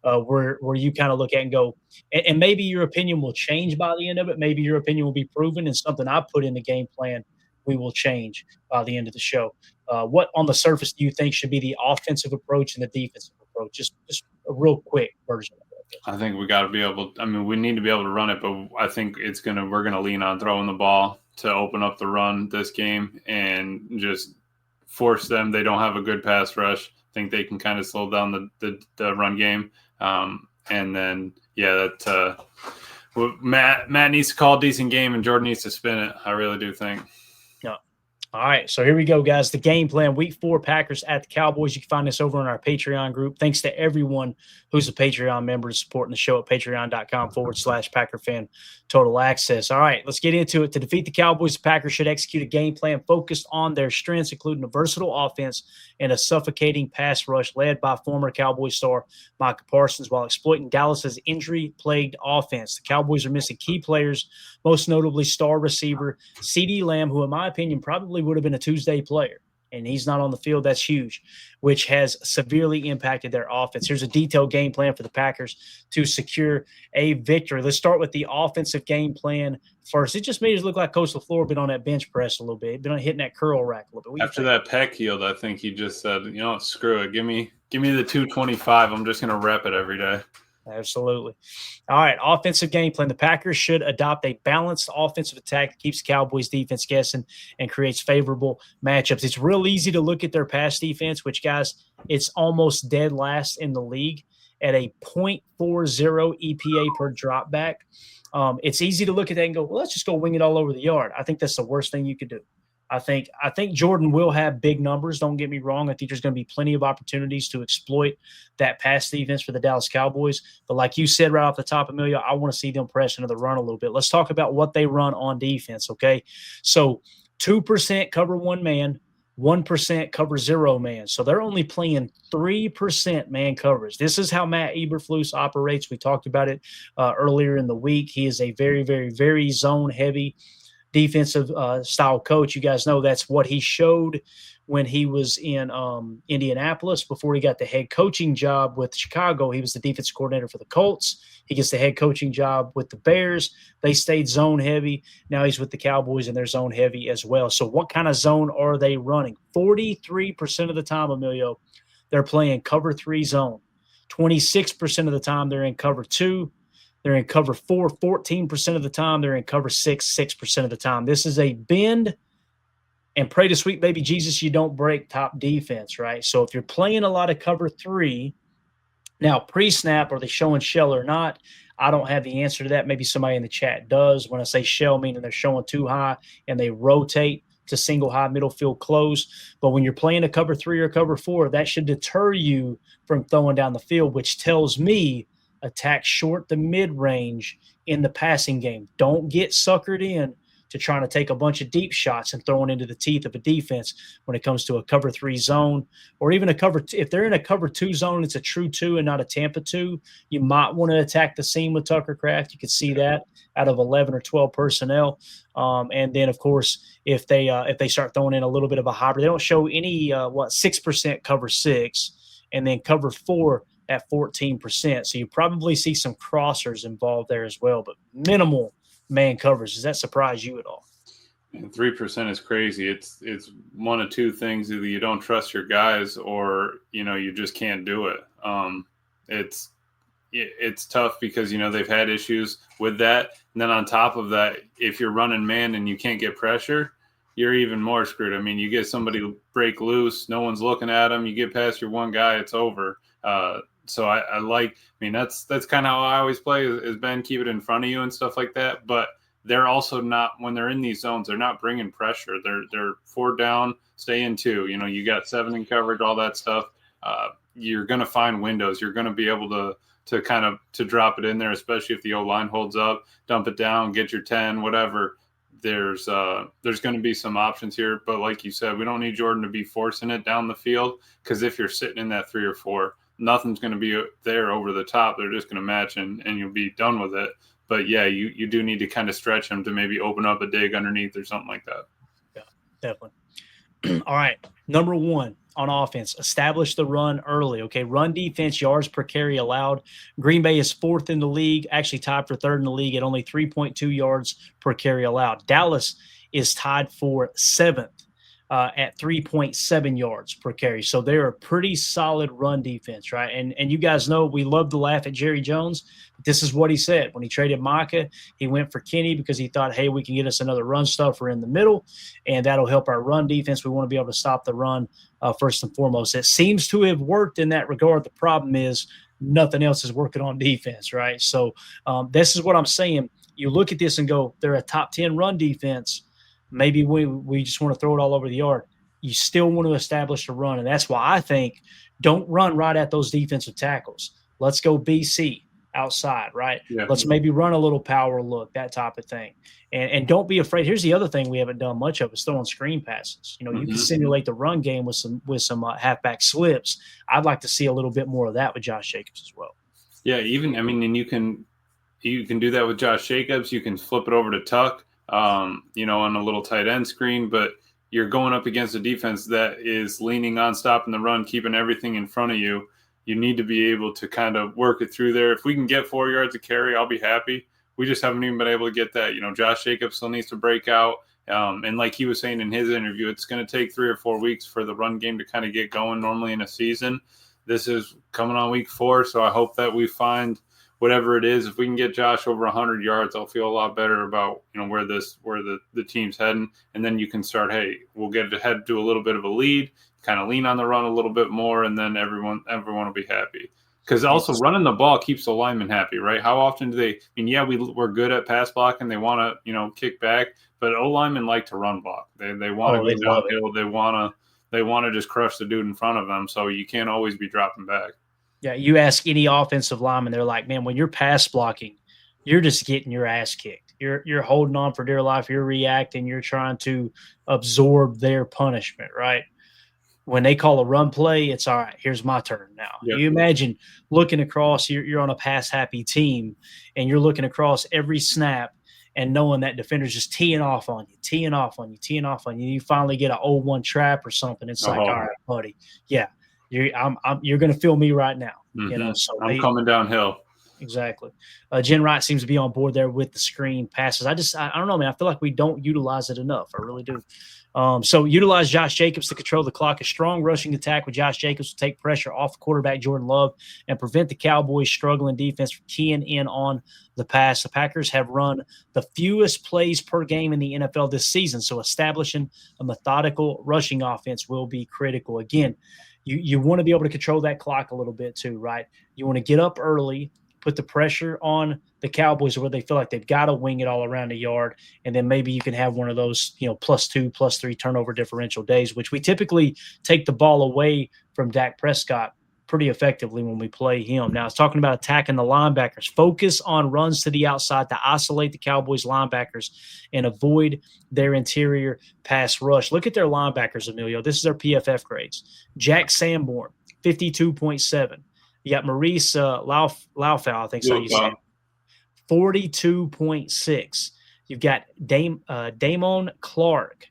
Where you kind of look at and go, and maybe your opinion will change by the end of it. Maybe your opinion will be proven, and something I put in the game plan we will change by the end of the show. What on the surface do you think should be the offensive approach and the defensive approach? Just a real quick version of it. I think we got to be able. I mean, we need to be able to run it, but I think we're gonna lean on throwing the ball to open up the run this game and just force them. They don't have a good pass rush. I think they can kind of slow down the run game. And then Matt needs to call a decent game, and Jordan needs to spin it. I really do think. All right, so here we go, guys. The game plan, Week 4, Packers at the Cowboys. You can find this over on our Patreon group. Thanks to everyone who's a Patreon member supporting the show at patreon.com/PackerFan Total Access. All right, let's get into it. To defeat the Cowboys, the Packers should execute a game plan focused on their strengths, including a versatile offense and a suffocating pass rush led by former Cowboys star Micah Parsons while exploiting Dallas's injury-plagued offense. The Cowboys are missing key players, most notably star receiver CeeDee Lamb, who in my opinion probably would have been a Tuesday player, and he's not on the field. That's huge, which has severely impacted their offense. Here's a detailed game plan for the Packers to secure a victory. Let's start with the offensive game plan first. It just made it look like Coach LaFleur been on that bench press a little bit, been on hitting that curl rack a little bit. After that pec healed, I think he just said, screw it. Give me the 225. I'm just going to rep it every day. Absolutely. All right, offensive game plan. The Packers should adopt a balanced offensive attack that keeps Cowboys defense guessing and creates favorable matchups. It's real easy to look at their pass defense, which, guys, it's almost dead last in the league at a .40 EPA per drop back. It's easy to look at that and go, well, let's just go wing it all over the yard. I think that's the worst thing you could do. I think Jordan will have big numbers. Don't get me wrong. I think there's going to be plenty of opportunities to exploit that pass defense for the Dallas Cowboys. But like you said right off the top, Emilio, I want to see them press into the run a little bit. Let's talk about what they run on defense, okay? So 2% cover one man, 1% cover zero man. So they're only playing 3% man coverage. This is how Matt Eberflus operates. We talked about it earlier in the week. He is a very, very, very zone-heavy defensive style coach. You guys know that's what he showed when he was in Indianapolis before he got the head coaching job with Chicago. He was the defensive coordinator for the Colts. He gets the head coaching job with the Bears. They stayed zone heavy. Now he's with the Cowboys and they're zone heavy as well. So what kind of zone are they running? 43% of the time, Emilio, they're playing cover 3 zone. 26% of the time they're in cover 2. They're in cover 4, 14% of the time. They're in cover 6, 6% of the time. This is a bend and pray to sweet baby Jesus you don't break top defense, right? So if you're playing a lot of cover 3, now pre-snap, are they showing shell or not? I don't have the answer to that. Maybe somebody in the chat does. When I say shell, meaning they're showing too high and they rotate to single high middle field close. But when you're playing a cover 3 or cover 4, that should deter you from throwing down the field, which tells me attack short to mid-range in the passing game. Don't get suckered in to trying to take a bunch of deep shots and throwing into the teeth of a defense when it comes to a cover 3 zone or even a cover. If they're in a cover 2 zone, it's a true 2 and not a Tampa 2. You might want to attack the seam with Tucker Kraft. You could see that out of 11 or 12 personnel. And then, of course, if they start throwing in a little bit of a hybrid, they don't show any 6% cover 6 and then cover 4 at 14%. So you probably see some crossers involved there as well, but minimal man coverage. Does that surprise you at all? And 3% is crazy. It's one of two things: either you don't trust your guys, or you just can't do it. It's tough because they've had issues with that, and then on top of that, if you're running man and you can't get pressure, you're even more screwed. I mean, you get somebody break loose, no one's looking at them. You get past your one guy, it's over. So that's kind of how I always play is Ben, keep it in front of you and stuff like that. But they're also not, when they're in these zones, they're not bringing pressure. They're 4 down, stay in 2. You got 7 in coverage, all that stuff. You're going to find windows. You're going to be able to kind of to drop it in there, especially if the O-line holds up, dump it down, get your 10, whatever. There's going to be some options here. But like you said, we don't need Jordan to be forcing it down the field, because if you're sitting in that 3 or 4, nothing's going to be there over the top. They're just going to match and you'll be done with it. But, yeah, you do need to kind of stretch them to maybe open up a dig underneath or something like that. Yeah, definitely. All right, number 1 on offense, establish the run early, okay? Run defense, yards per carry allowed. Green Bay is 4th in the league, actually tied for 3rd in the league at only 3.2 yards per carry allowed. Dallas is tied for 7th at 3.7 yards per carry. So they're a pretty solid run defense, right? And you guys know we love to laugh at Jerry Jones. But this is what he said. When he traded Micah, he went for Kenny because he thought, hey, we can get us another run stuffer in the middle, and that'll help our run defense. We want to be able to stop the run first and foremost. It seems to have worked in that regard. The problem is nothing else is working on defense, right? So this is what I'm saying. You look at this and go, they're a top 10 run defense. Maybe we just want to throw it all over the yard. You still want to establish a run, and that's why I think don't run right at those defensive tackles. Let's go BC outside, right? Yeah. Let's maybe run a little power look, that type of thing. And don't be afraid. Here's the other thing we haven't done much of is throwing screen passes. You know, you can simulate the run game with some halfback slips. I'd like to see a little bit more of that with Josh Jacobs as well. Yeah, and you can do that with Josh Jacobs. You can flip it over to Tuck. On a little tight end screen, but you're going up against a defense that is leaning on stopping the run, keeping everything in front of you. You need to be able to kind of work it through there. If we can get 4 yards of carry, I'll be happy. We just haven't even been able to get that. Josh Jacobs still needs to break out. And like he was saying in his interview, it's going to take 3 or 4 weeks for the run game to kind of get going normally in a season. This is coming on week 4, so I hope that we find whatever it is. If we can get Josh over 100 yards, I'll feel a lot better about where the team's heading. And then you can start, hey, we'll get ahead to a little bit of a lead, kind of lean on the run a little bit more, and then everyone will be happy. Because also running the ball keeps the linemen happy, right? How often do they? we're good at pass blocking. They want to kick back, but O linemen like to run block. They want to go downhill. They want to just crush the dude in front of them. So you can't always be dropping back. Yeah, you ask any offensive lineman, they're like, man, when you're pass blocking, you're just getting your ass kicked. You're holding on for dear life. You're reacting. You're trying to absorb their punishment, right? When they call a run play, it's all right. Here's my turn now. Yep. You imagine looking across, you're on a pass-happy team, and you're looking across every snap and knowing that defender's just teeing off on you. You finally get an 0-1 trap or something. It's like, all right, buddy. Yeah. You're going to feel me right now. So I'm coming downhill. Exactly. Jen Wright seems to be on board there with the screen passes. I don't know, man. I feel like we don't utilize it enough. I really do. So utilize Josh Jacobs to control the clock. A strong rushing attack with Josh Jacobs will take pressure off quarterback Jordan Love and prevent the Cowboys' struggling defense from keying in on the pass. The Packers have run the fewest plays per game in the NFL this season, so establishing a methodical rushing offense will be critical. Again, you want to be able to control that clock a little bit too, right? You want to get up early, put the pressure on the Cowboys where they feel like they've got to wing it all around the yard, and then maybe you can have one of those, +2, +3 turnover differential days, which we typically take the ball away from Dak Prescott pretty effectively when we play him. Now, it's talking about attacking the linebackers. Focus on runs to the outside to isolate the Cowboys linebackers and avoid their interior pass rush. Look at their linebackers, Emilio. This is their PFF grades. Jack Sanborn, 52.7. You got Maurice Laufau, I think so you say, 42.6. You've got Damon Clark,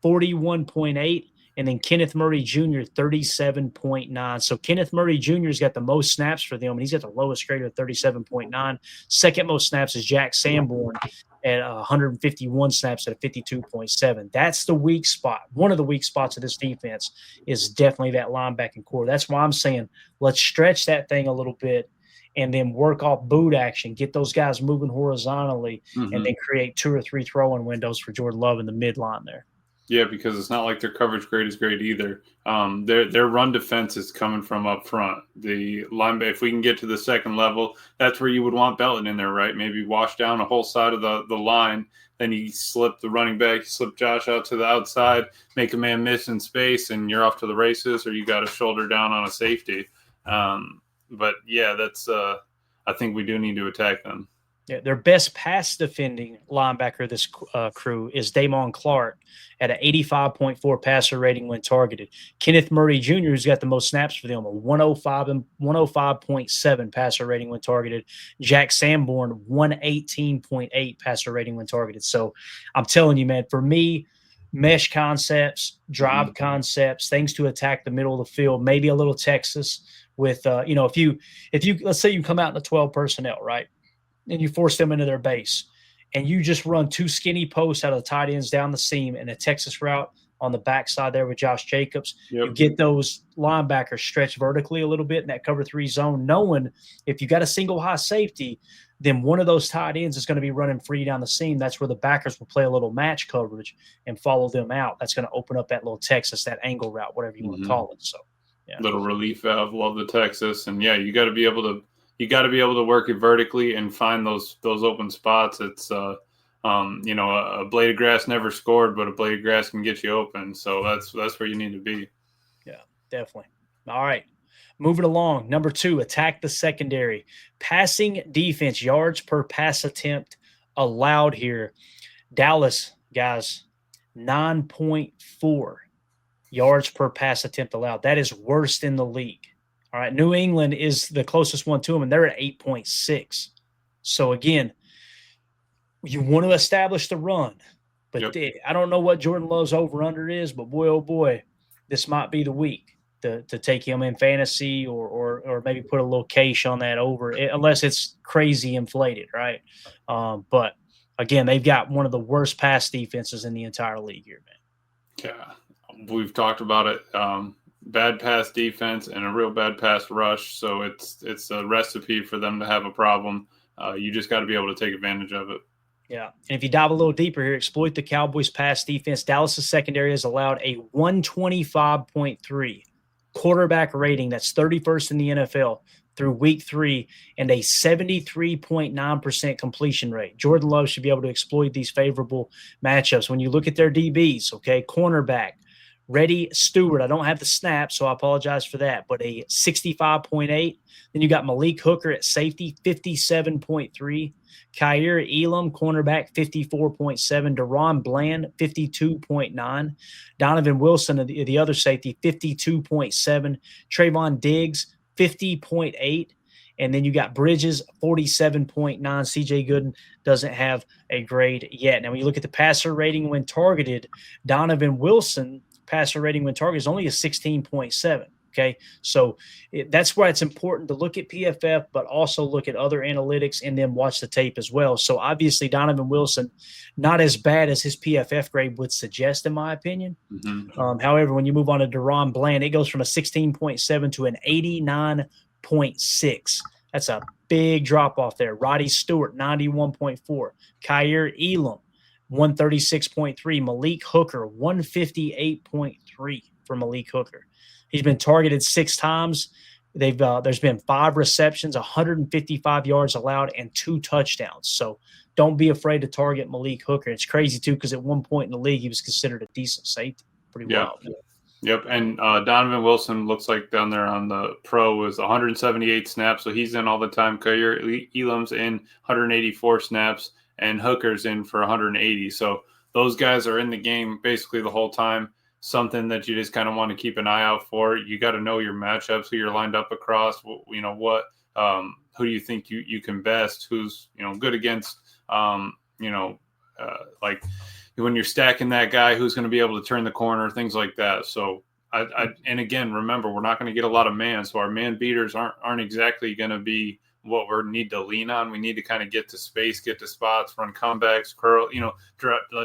41.8. And then Kenneth Murray Jr., 37.9. So Kenneth Murray Jr. has got the most snaps for them, and he's got the lowest grade of 37.9. Second most snaps is Jack Sanborn at 151 snaps at a 52.7. That's the weak spot. One of the weak spots of this defense is definitely that linebacking core. That's why I'm saying let's stretch that thing a little bit and then work off boot action, get those guys moving horizontally, and then create 2 or 3 throwing windows for Jordan Love in the midline there. Yeah, because it's not like their coverage grade is great either. Their run defense is coming from up front. The linebacker, if we can get to the second level, that's where you would want Belton in there, right? Maybe wash down a whole side of the line. Then you slip the running back, you slip Josh out to the outside, make a man miss in space, and you're off to the races, or you got a shoulder down on a safety. But yeah, that's I think we do need to attack them. Yeah, their best pass defending linebacker this crew is Damon Clark at an 85.4 passer rating when targeted. Kenneth Murray Jr., who's got the most snaps for them, a 105.7 passer rating when targeted. Jack Sanborn, 118.8 passer rating when targeted. So I'm telling you, man, for me, mesh concepts, drive concepts, things to attack the middle of the field, maybe a little Texas with, if you let's say you come out in the 12 personnel, right? And you force them into their base, and you just run 2 skinny posts out of the tight ends down the seam and a Texas route, on the backside there with Josh Jacobs. Yep. You get those linebackers stretched vertically a little bit in that cover 3 zone, knowing if you got a single high safety, then one of those tight ends is going to be running free down the seam. That's where the backers will play a little match coverage and follow them out. That's going to open up that little Texas, that angle route, whatever you want to call it. So, yeah. Little relief valve. Love the Texas. And yeah, you got to be able to work it vertically and find those open spots. It's a blade of grass never scored, but a blade of grass can get you open. So that's where you need to be. Yeah, definitely. All right. Moving along. Number 2, attack the secondary. Passing defense, yards per pass attempt allowed here. Dallas, guys, 9.4 yards per pass attempt allowed. That is worst in the league. All right. New England is the closest one to them, and they're at 8.6. So, again, you want to establish the run. But I don't know what Jordan Love's over-under is, but boy, oh boy, this might be the week to take him in fantasy or maybe put a little cash on that over, unless it's crazy inflated, right? But, again, they've got one of the worst pass defenses in the entire league here, man. Yeah, we've talked about it. Bad pass defense and a real bad pass rush, so it's a recipe for them to have a problem. You just got to be able to take advantage of it. Yeah, and if you dive a little deeper here, exploit the Cowboys' pass defense. Dallas' secondary has allowed a 125.3 quarterback rating. That's 31st in the NFL through week 3, and a 73.9% completion rate. Jordan Love should be able to exploit these favorable matchups. When you look at their DBs, okay, cornerback, Reddy Stewart. I don't have the snap, so I apologize for that, but a 65.8. Then you got Malik Hooker at safety, 57.3. Kyer Elam, cornerback, 54.7. Deron Bland, 52.9. Donovan Wilson, the other safety, 52.7. Trayvon Diggs, 50.8. And then you got Bridges, 47.9. CJ Gooden doesn't have a grade yet. Now, when you look at the passer rating when targeted, Donovan Wilson, passer rating when targeted, is only a 16.7. Okay, so that's why it's important to look at PFF, but also look at other analytics and then watch the tape as well. So obviously Donovan Wilson, not as bad as his PFF grade would suggest, in my opinion. Mm-hmm. However, when you move on to Deron Bland, it goes from a 16.7 to an 89.6. That's a big drop off there. Roddy Stewart, 91.4. Kyer Elam, 136.3. Malik Hooker, 158.3 for Malik Hooker. He's been targeted 6 times. There's been 5 receptions, 155 yards allowed, and 2 touchdowns. So don't be afraid to target Malik Hooker. It's crazy, too, because at one point in the league, he was considered a decent safety. Pretty wild. Yep, and Donovan Wilson looks like down there on the pro was 178 snaps, so he's in all the time. Kyer Elam's in 184 snaps, and Hooker's in for 180. So those guys are in the game basically the whole time. Something that you just kind of want to keep an eye out for. You got to know your matchups, who you're lined up across. Who do you think you can best? Who's good against? Like when you're stacking that guy, who's going to be able to turn the corner, things like that. So and again, remember, we're not going to get a lot of man, so our man beaters aren't exactly going to be what we need to lean on. We need to kind of get to space, get to spots, run comebacks, curl,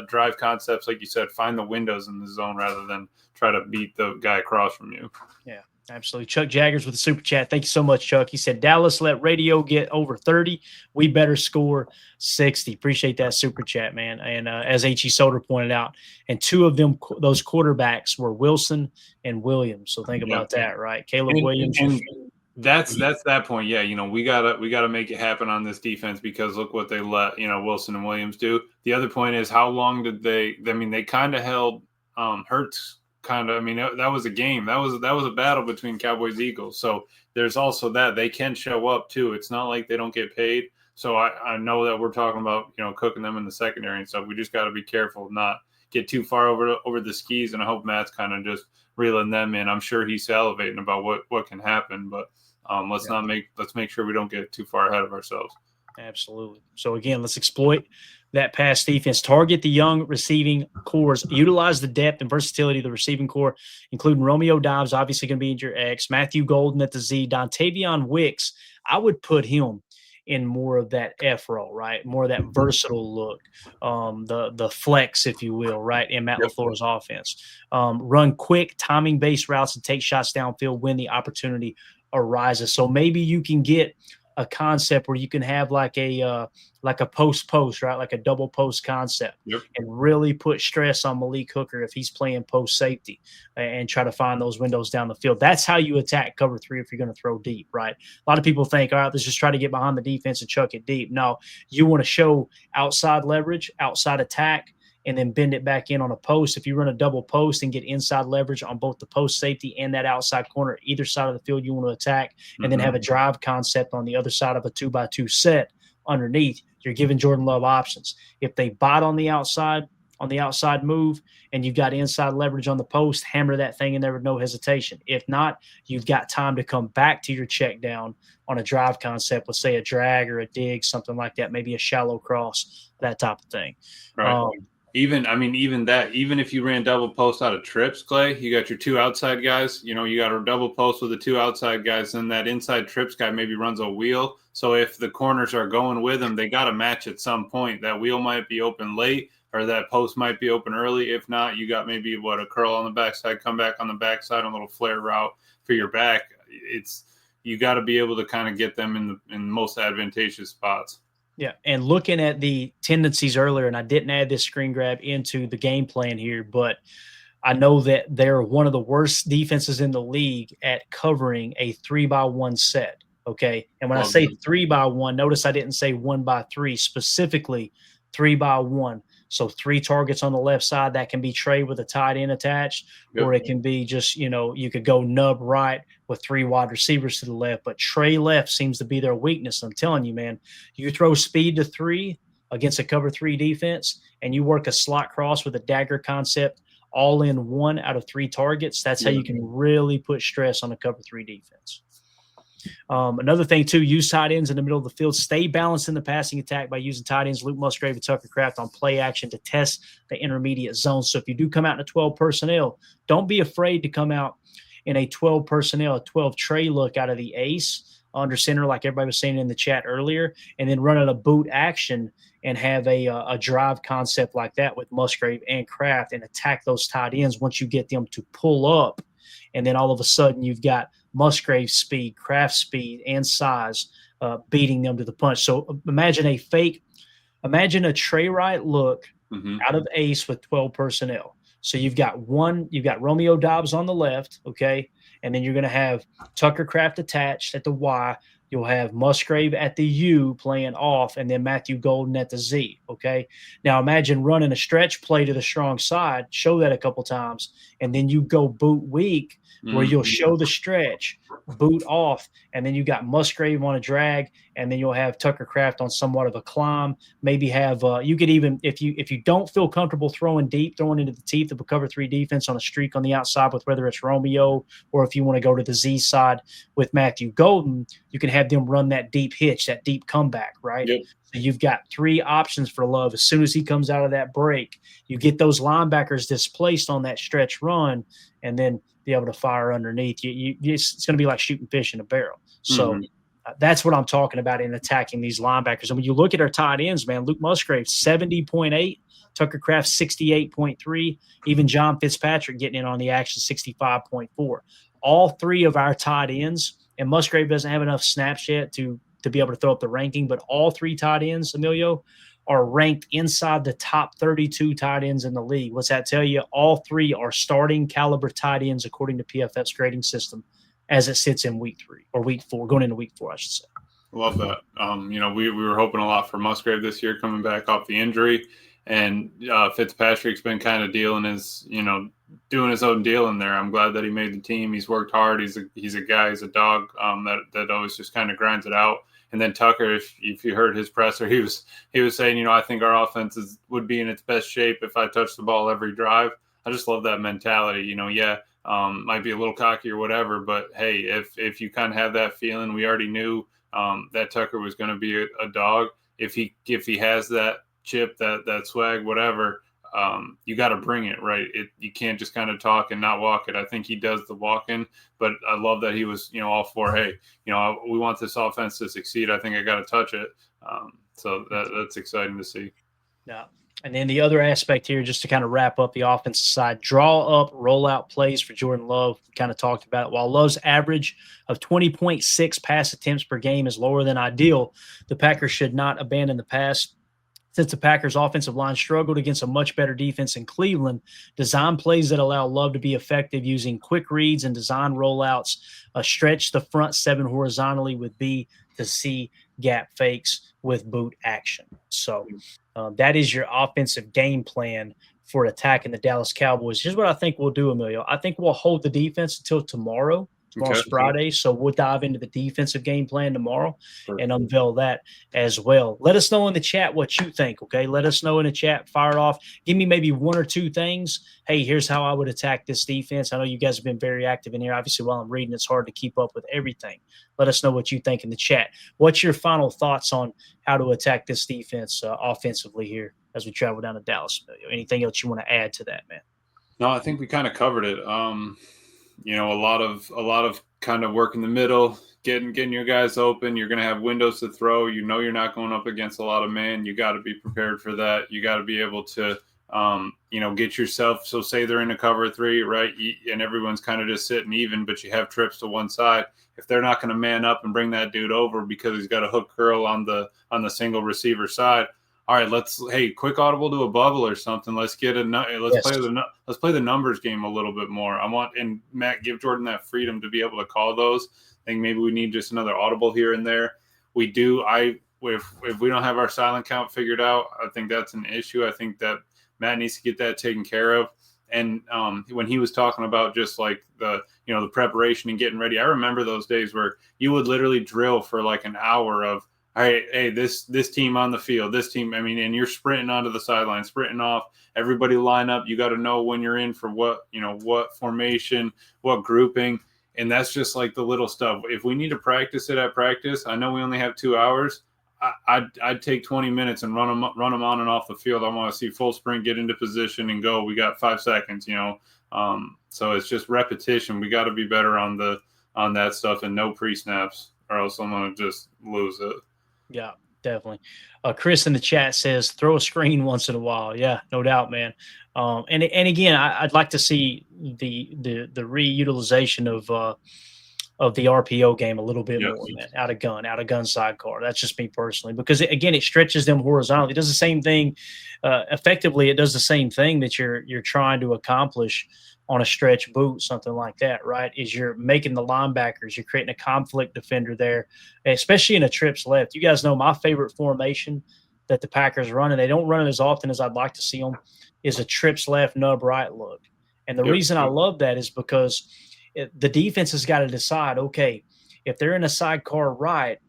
drive concepts, like you said, find the windows in the zone rather than try to beat the guy across from you. Yeah, absolutely. Chuck Jaggers with the super chat. Thank you so much, Chuck. He said, Dallas let radio get over 30. We better score 60. Appreciate that super chat, man. And as H.E. Soder pointed out, and 2 of them, those quarterbacks were Wilson and Williams. So think about that, right? Caleb Williams. That's that point. Yeah, we gotta make it happen on this defense, because look what they let Wilson and Williams do. The other point is, how long did they kind of held Hurts kind of. That was a game. That was a battle between Cowboys Eagles. So there's also that they can show up too. It's not like they don't get paid. So I know that we're talking about cooking them in the secondary and stuff. We just got to be careful, not get too far over the skis. And I hope Matt's kind of just reeling them in. I'm sure he's salivating about what can happen, but. Let's make sure we don't get too far ahead of ourselves. Absolutely. So again, let's exploit that pass defense. Target the young receiving cores. Utilize the depth and versatility of the receiving core, including Romeo Dobbs, obviously going to be in your X. Matthew Golden at the Z. Dontavion Wicks, I would put him in more of that F role, right? More of that versatile look, the flex, if you will, right? In Matt LaFleur's offense. Run quick, timing-based routes and take shots downfield when the opportunity arises. So maybe you can get a concept where you can have like a post, right? Like a double post concept, and really put stress on Malik Hooker if he's playing post safety and try to find those windows down the field. That's how you attack cover 3 if you're going to throw deep, right? A lot of people think, all right, let's just try to get behind the defense and chuck it deep. No, you want to show outside leverage, outside attack, and then bend it back in on a post. If you run a double post and get inside leverage on both the post safety and that outside corner, either side of the field you want to attack, and then have a drive concept on the other side of a 2x2 set underneath, you're giving Jordan Love options. If they bite on the outside move, and you've got inside leverage on the post, hammer that thing in there with no hesitation. If not, you've got time to come back to your check down on a drive concept with, say, a drag or a dig, something like that, maybe a shallow cross, that type of thing. Right. Even if you ran double post out of trips, Clay, you got your two outside guys, you got a double post with the two outside guys, and that inside trips guy maybe runs a wheel. So if the corners are going with him, they got to match at some point. That wheel might be open late, or that post might be open early. If not, you got maybe a curl on the backside, come back on the backside, a little flare route for your back. You got to be able to kind of get them in the most advantageous spots. Yeah, and looking at the tendencies earlier, and I didn't add this screen grab into the game plan here, but I know that they're one of the worst defenses in the league at covering a 3x1 set, okay? And when I say 3x1, notice I didn't say 1x3, specifically 3x1. So 3 targets on the left side. That can be Trey with a tight end attached, or it can be just, you could go nub right with 3 wide receivers to the left. But Trey left seems to be their weakness. I'm telling you, man, you throw speed to 3 against a cover 3 defense, and you work a slot cross with a dagger concept all in 1 out of 3 targets. That's how you can really put stress on a cover 3 defense. Another thing, too, use tight ends in the middle of the field. Stay balanced in the passing attack by using tight ends, Luke Musgrave and Tucker Kraft on play action to test the intermediate zone. So if you do come out in a 12 personnel, don't be afraid to come out in a 12 personnel, a 12 tray look out of the ace under center, like everybody was saying in the chat earlier, and then run out a boot action and have a drive concept like that with Musgrave and Kraft and attack those tight ends once you get them to pull up. And then all of a sudden you've got Musgrave speed, Kraft speed, and size beating them to the punch. So imagine a Trey right look out of ace with 12 personnel. So you've got Romeo Dobbs on the left, okay? And then you're going to have Tucker Kraft attached at the Y. You'll have Musgrave at the U playing off, and then Matthew Golden at the Z, okay? Now imagine running a stretch play to the strong side, show that a couple times, and then you go boot weak where you'll show the stretch, boot off, and then you got Musgrave on a drag, and then you'll have Tucker Kraft on somewhat of a climb. Maybe have you could even, if you don't feel comfortable throwing deep, throwing into the teeth of a cover 3 defense on a streak on the outside with whether it's Romeo, or if you want to go to the Z side with Matthew Golden, you can have them run that deep hitch, that deep comeback, right? Yep. So you've got 3 options for Love. As soon as he comes out of that break, you get those linebackers displaced on that stretch run, and then be able to fire underneath. It's going to be like shooting fish in a barrel. So that's what I'm talking about in attacking these linebackers. And when you look at our tight ends, man, Luke Musgrave, 70.8, Tucker Kraft, 68.3, even John Fitzpatrick getting in on the action, 65.4. All 3 of our tight ends, and Musgrave doesn't have enough snaps yet to be able to throw up the ranking, but all 3 tight ends, Emilio, are ranked inside the top 32 tight ends in the league. What's that tell you? All 3 are starting caliber tight ends according to PFF's grading system as it sits in week 3 or week 4, going into week 4, I should say. Love that. We were hoping a lot for Musgrave this year coming back off the injury, and Fitzpatrick's been kind of doing his own deal in there. I'm glad that he made the team. He's worked hard. He's a guy, he's a dog that always just kind of grinds it out. And then Tucker, if you heard his presser, he was saying, I think our offense would be in its best shape if I touched the ball every drive. I just love that mentality. Might be a little cocky or whatever, but hey, if you kind of have that feeling, we already knew that Tucker was going to be a dog. If he has that chip, that swag, whatever, you got to bring it, right? You can't just kind of talk and not walk it. I think he does the walking, but I love that he was, all for, hey, we want this offense to succeed. I think I got to touch it. So that's exciting to see. Yeah. And then the other aspect here, just to kind of wrap up the offensive side, draw up, rollout plays for Jordan Love. We kind of talked about it. While Love's average of 20.6 pass attempts per game is lower than ideal, the Packers should not abandon the pass. Since the Packers' offensive line struggled against a much better defense in Cleveland, design plays that allow Love to be effective using quick reads and design rollouts, stretch the front seven horizontally with B to C gap fakes with boot action. So that is your offensive game plan for attacking the Dallas Cowboys. Here's what I think we'll do, Emilio. I think we'll hold the defense until tomorrow. Tomorrow's Friday, so we'll dive into the defensive game plan tomorrow and unveil that as well. Let us know in the chat what you think, okay? Let us know in the chat. Fire it off. Give me maybe one or two things. Hey, here's how I would attack this defense. I know you guys have been very active in here. Obviously, while I'm reading, it's hard to keep up with everything. Let us know what you think in the chat. What's your final thoughts on how to attack this defense offensively here as we travel down to Dallas? Anything else you want to add to that, man? No, I think we kind of covered it. A lot of kind of work in the middle, getting your guys open. You're going to have windows to throw. You're not going up against a lot of man. You got to be prepared for that. You got to be able to, get yourself. So say they're in a cover three, right? And everyone's kind of just sitting even, but you have trips to one side. If they're not going to man up and bring that dude over because he's got a hook curl on the single receiver side, all right, quick audible to a bubble or something. Let's play the numbers game a little bit more. And Matt, give Jordan that freedom to be able to call those. I think maybe we need just another audible here and there. We do. If we don't have our silent count figured out, I think that's an issue. I think that Matt needs to get that taken care of. And when he was talking about just like the preparation and getting ready, I remember those days where you would literally drill for like an hour of, all right, hey, this team on the field, this team, and you're sprinting onto the sideline, sprinting off, everybody line up. You got to know when you're in for what formation, what grouping. And that's just like the little stuff. If we need to practice it at practice, I know we only have 2 hours. I'd take 20 minutes and run them on and off the field. I want to see full sprint, get into position and go. We got 5 seconds, so it's just repetition. We got to be better on that stuff and no pre-snaps or else I'm going to just lose it. Yeah, definitely. Chris in the chat says throw a screen once in a while. Yeah, no doubt, man. And again, I'd like to see the reutilization of the RPO game a little bit more, man. Out of gun sidecar. That's just me personally, because again, it stretches them horizontally. It does the same thing. Effectively, it does the same thing that you're trying to accomplish on a stretch boot, something like that, right? Is you're making the linebackers, you're creating a conflict defender there, especially in a trips left. You guys know my favorite formation that the Packers run, and they don't run it as often as I'd like to see them, is a trips left, nub right look. And the reason I love that is because the defense has got to decide, okay, if they're in a sidecar right,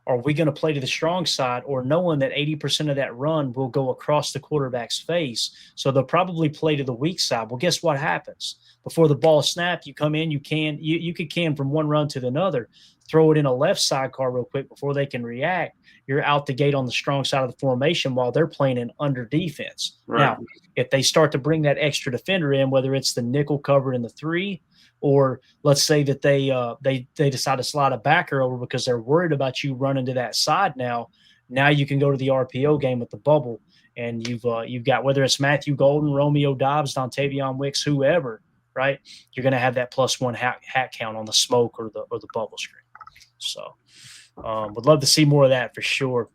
are we going to play to the strong side, or knowing that 80% of that run will go across the quarterback's face? So they'll probably play to the weak side. Well, guess what happens? Before the ball snapped, you come in, you could can from one run to another, throw it in a left sidecar real quick before they can react. You're out the gate on the strong side of the formation while they're playing an under defense. Right. Now, if they start to bring that extra defender in, whether it's the nickel cover in the 3, or let's say that they decide to slide a backer over because they're worried about you running to that side now you can go to the RPO game with the bubble, and you've got, whether it's Matthew Golden, Romeo Dobbs, Dontavion Wicks, whoever, right? You're going to have that +1 hat count on the smoke or the bubble screen. So would love to see more of that for sure.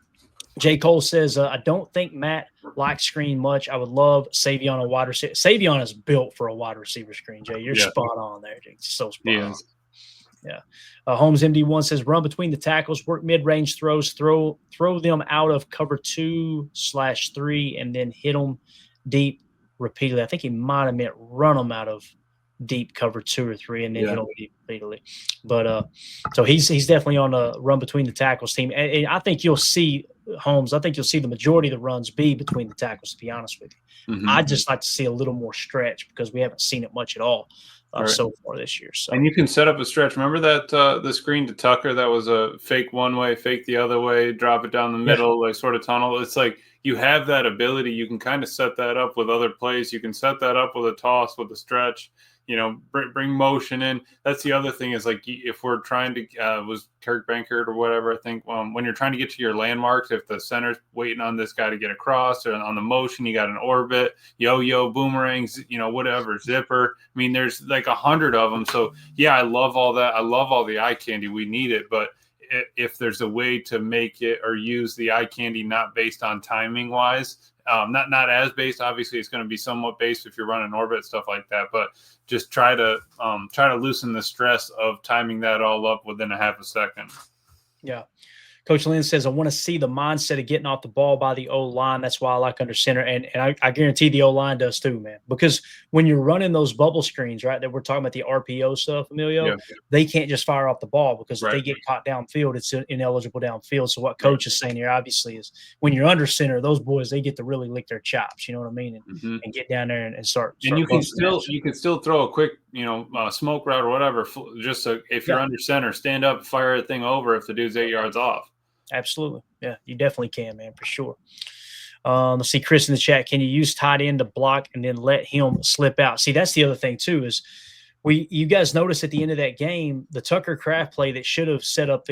J. Cole says, I don't think Matt likes screen much. I would love Savion a wide receiver. Savion is built for a wide receiver screen, Jay. You're spot on there, Jay. So spot on. Yeah. Holmes MD1 says, run between the tackles, work mid-range throws, throw them out of cover 2/3, and then hit them deep repeatedly. I think he might have meant run them out of deep cover 2 or 3 and then hit them deep repeatedly. But so he's definitely on a run between the tackles team. And I think you'll see, Holmes, I think you'll see the majority of the runs be between the tackles, to be honest with you. Mm-hmm. I'd just like to see a little more stretch because we haven't seen it much at all so far this year. So, and you can set up a stretch. Remember that the screen to Tucker that was a fake one way, fake the other way, drop it down the middle, like sort of tunnel. It's like you have that ability. You can kind of set that up with other plays. You can set that up with a toss, with a stretch. Bring motion in. That's the other thing is like if we're trying to was Kirk Bankert or whatever. I think when you're trying to get to your landmarks, if the center's waiting on this guy to get across or on the motion, you got an orbit, yo-yo, boomerangs, whatever, zipper. I mean, there's like 100 of them. So yeah, I love all that. I love all the eye candy. We need it, but if there's a way to make it or use the eye candy not based on timing wise, not as based. Obviously, it's going to be somewhat based if you're running orbit, stuff like that. But just try to loosen the stress of timing that all up within a half a second. Yeah. Coach Lynn says, I want to see the mindset of getting off the ball by the O-line. That's why I like under center. And I guarantee the O-line does too, man. Because when you're running those bubble screens, right, that we're talking about the RPO stuff, Emilio, they can't just fire off the ball because if they get caught downfield, it's ineligible downfield. So what Coach is saying here, obviously, is when you're under center, those boys, they get to really lick their chops, you know what I mean, and get down there and start. And you can still throw a quick, smoke route or whatever, just so if you're under center, stand up, fire the thing over if the dude's 8 yards off. Absolutely. Yeah, you definitely can, man, for sure. Let's see, Chris in the chat. Can you use tight end to block and then let him slip out? See, that's the other thing too, is you guys notice at the end of that game, the Tucker Kraft play that should have set up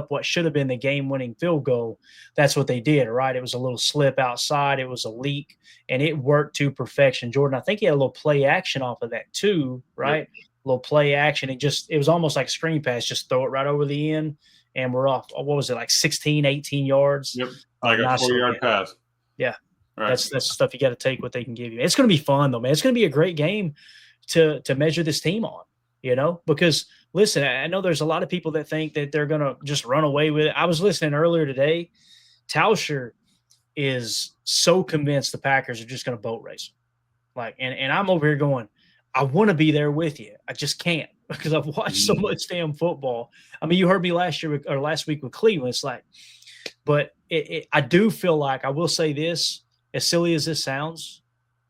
what should have been the game-winning field goal. That's what they did, right? It was a little slip outside. It was a leak, and it worked to perfection. Jordan, I think he had a little play action off of that too, right? Yep. A little play action. It was almost like a screen pass. Just throw it right over the end. And we're off, what was it, like 16, 18 yards? Yep, like a 4-yard pass. Yeah, right. That's the stuff you got to take what they can give you. It's going to be fun, though, man. It's going to be a great game to measure this team on, because, listen, I know there's a lot of people that think that they're going to just run away with it. I was listening earlier today. Tauscher is so convinced the Packers are just going to boat race. And I'm over here going, I want to be there with you. I just can't because I've watched so much damn football. I mean, you heard me last week with Cleveland. It's like, but I do feel like, I will say this, as silly as this sounds,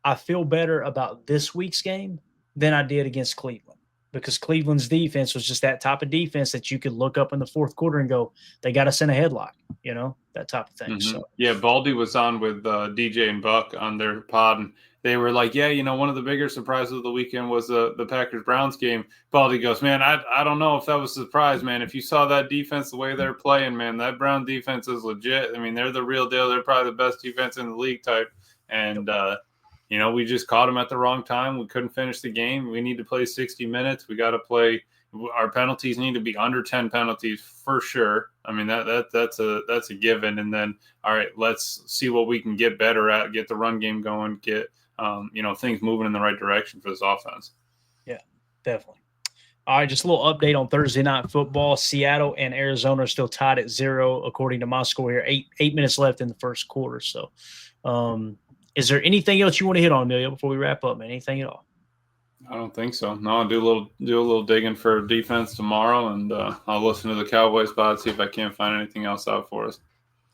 I feel better about this week's game than I did against Cleveland because Cleveland's defense was just that type of defense that you could look up in the fourth quarter and go, they got us in a headlock, that type of thing. So yeah, Baldy was on with DJ and Buck on their pod, and they were like, yeah, one of the bigger surprises of the weekend was the Packers-Browns game. Baldy goes, man, I don't know if that was a surprise, man. If you saw that defense, the way they're playing, man, that Brown defense is legit. I mean, they're the real deal. They're probably the best defense in the league type. And, we just caught them at the wrong time. We couldn't finish the game. We need to play 60 minutes. We got to play. Our penalties need to be under 10 penalties for sure. I mean, that's a given. And then, all right, let's see what we can get better at, get the run game going, get things moving in the right direction for this offense. Yeah, definitely. All right, just a little update on Thursday Night Football. Seattle and Arizona are still tied at 0, according to my score here. 8 minutes left in the first quarter. So, is there anything else you want to hit on, Emilio, before we wrap up, man? Anything at all? I don't think so. No, I'll do a little digging for defense tomorrow, and I'll listen to the Cowboys pod, see if I can't find anything else out for us.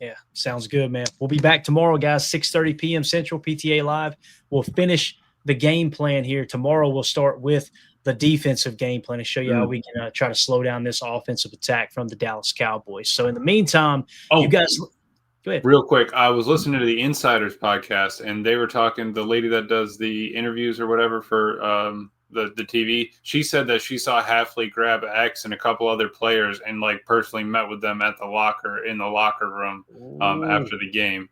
Yeah, sounds good, man. We'll be back tomorrow, guys, 6:30 p.m. Central, PTA Live. We'll finish the game plan here. Tomorrow we'll start with the defensive game plan and show you how we can try to slow down this offensive attack from the Dallas Cowboys. So in the meantime, you guys – go ahead. Real quick, I was listening to the Insiders podcast, and they were talking – the lady that does the interviews or whatever for the TV, she said that she saw Hafley grab X and a couple other players and personally met with them in the locker room after the game.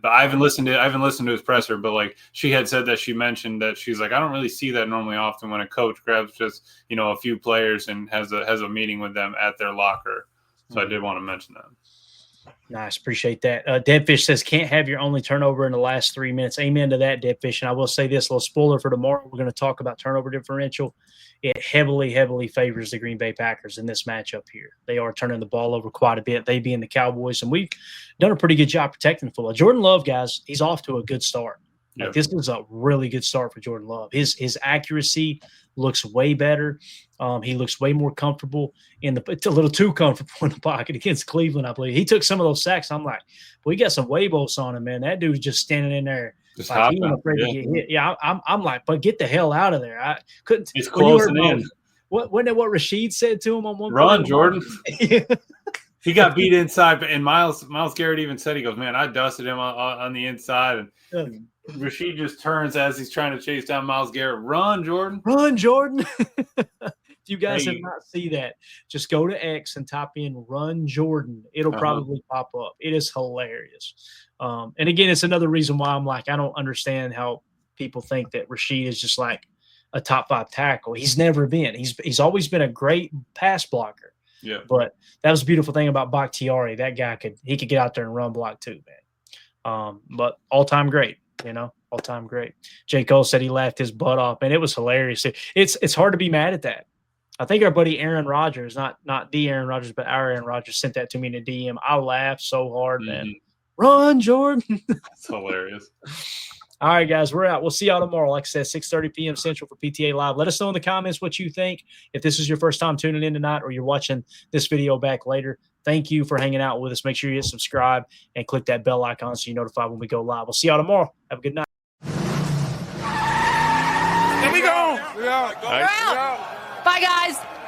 But I haven't listened to his presser, but she had said that she mentioned that she's like, I don't really see that normally often when a coach grabs just a few players and has a meeting with them at their locker. So I did want to mention that. Nice. Appreciate that. Deadfish says, can't have your only turnover in the last 3 minutes. Amen to that, Deadfish. And I will say this, little spoiler for tomorrow. We're going to talk about turnover differential. It heavily, heavily favors the Green Bay Packers in this matchup here. They are turning the ball over quite a bit. They being the Cowboys, and we've done a pretty good job protecting the football. Jordan Love, guys, he's off to a good start. This is a really good start for Jordan Love. His accuracy looks way better. He looks way more comfortable it's a little too comfortable in the pocket against Cleveland, I believe. He took some of those sacks. I'm like, well, he got some Huevos on him, man. That dude's just standing in there. Just he wasn't afraid to get hit. Yeah, I'm like, but get the hell out of there. I couldn't. He's closing in. Wasn't it what Rashid said to him on one Run, Jordan. Yeah. He got beat inside, and Miles Garrett even said, he goes, man, I dusted him on the inside. And Rashid just turns as he's trying to chase down Miles Garrett. Run, Jordan. Run, Jordan. If you guys have not seen that, just go to X and type in Run Jordan. It'll probably pop up. It is hilarious. And again, it's another reason why I'm like, I don't understand how people think that Rashid is just like a top 5 tackle. He's never been. He's always been a great pass blocker. Yeah. But that was the beautiful thing about Bakhtiari. That guy could get out there and run block too, man. But all-time great, all-time great. J. Cole said he laughed his butt off, and it was hilarious. It's hard to be mad at that. I think our buddy Aaron Rodgers, not the Aaron Rodgers, but our Aaron Rodgers, sent that to me in a DM. I laughed so hard, man. Run, Jordan. That's hilarious. All right, guys, we're out. We'll see y'all tomorrow. Like I said, 6:30 p.m. Central for PTA Live. Let us know in the comments what you think. If this is your first time tuning in tonight or you're watching this video back later, thank you for hanging out with us. Make sure you hit subscribe and click that bell icon so you're notified when we go live. We'll see y'all tomorrow. Have a good night. Here we go. We're out. Bye, guys.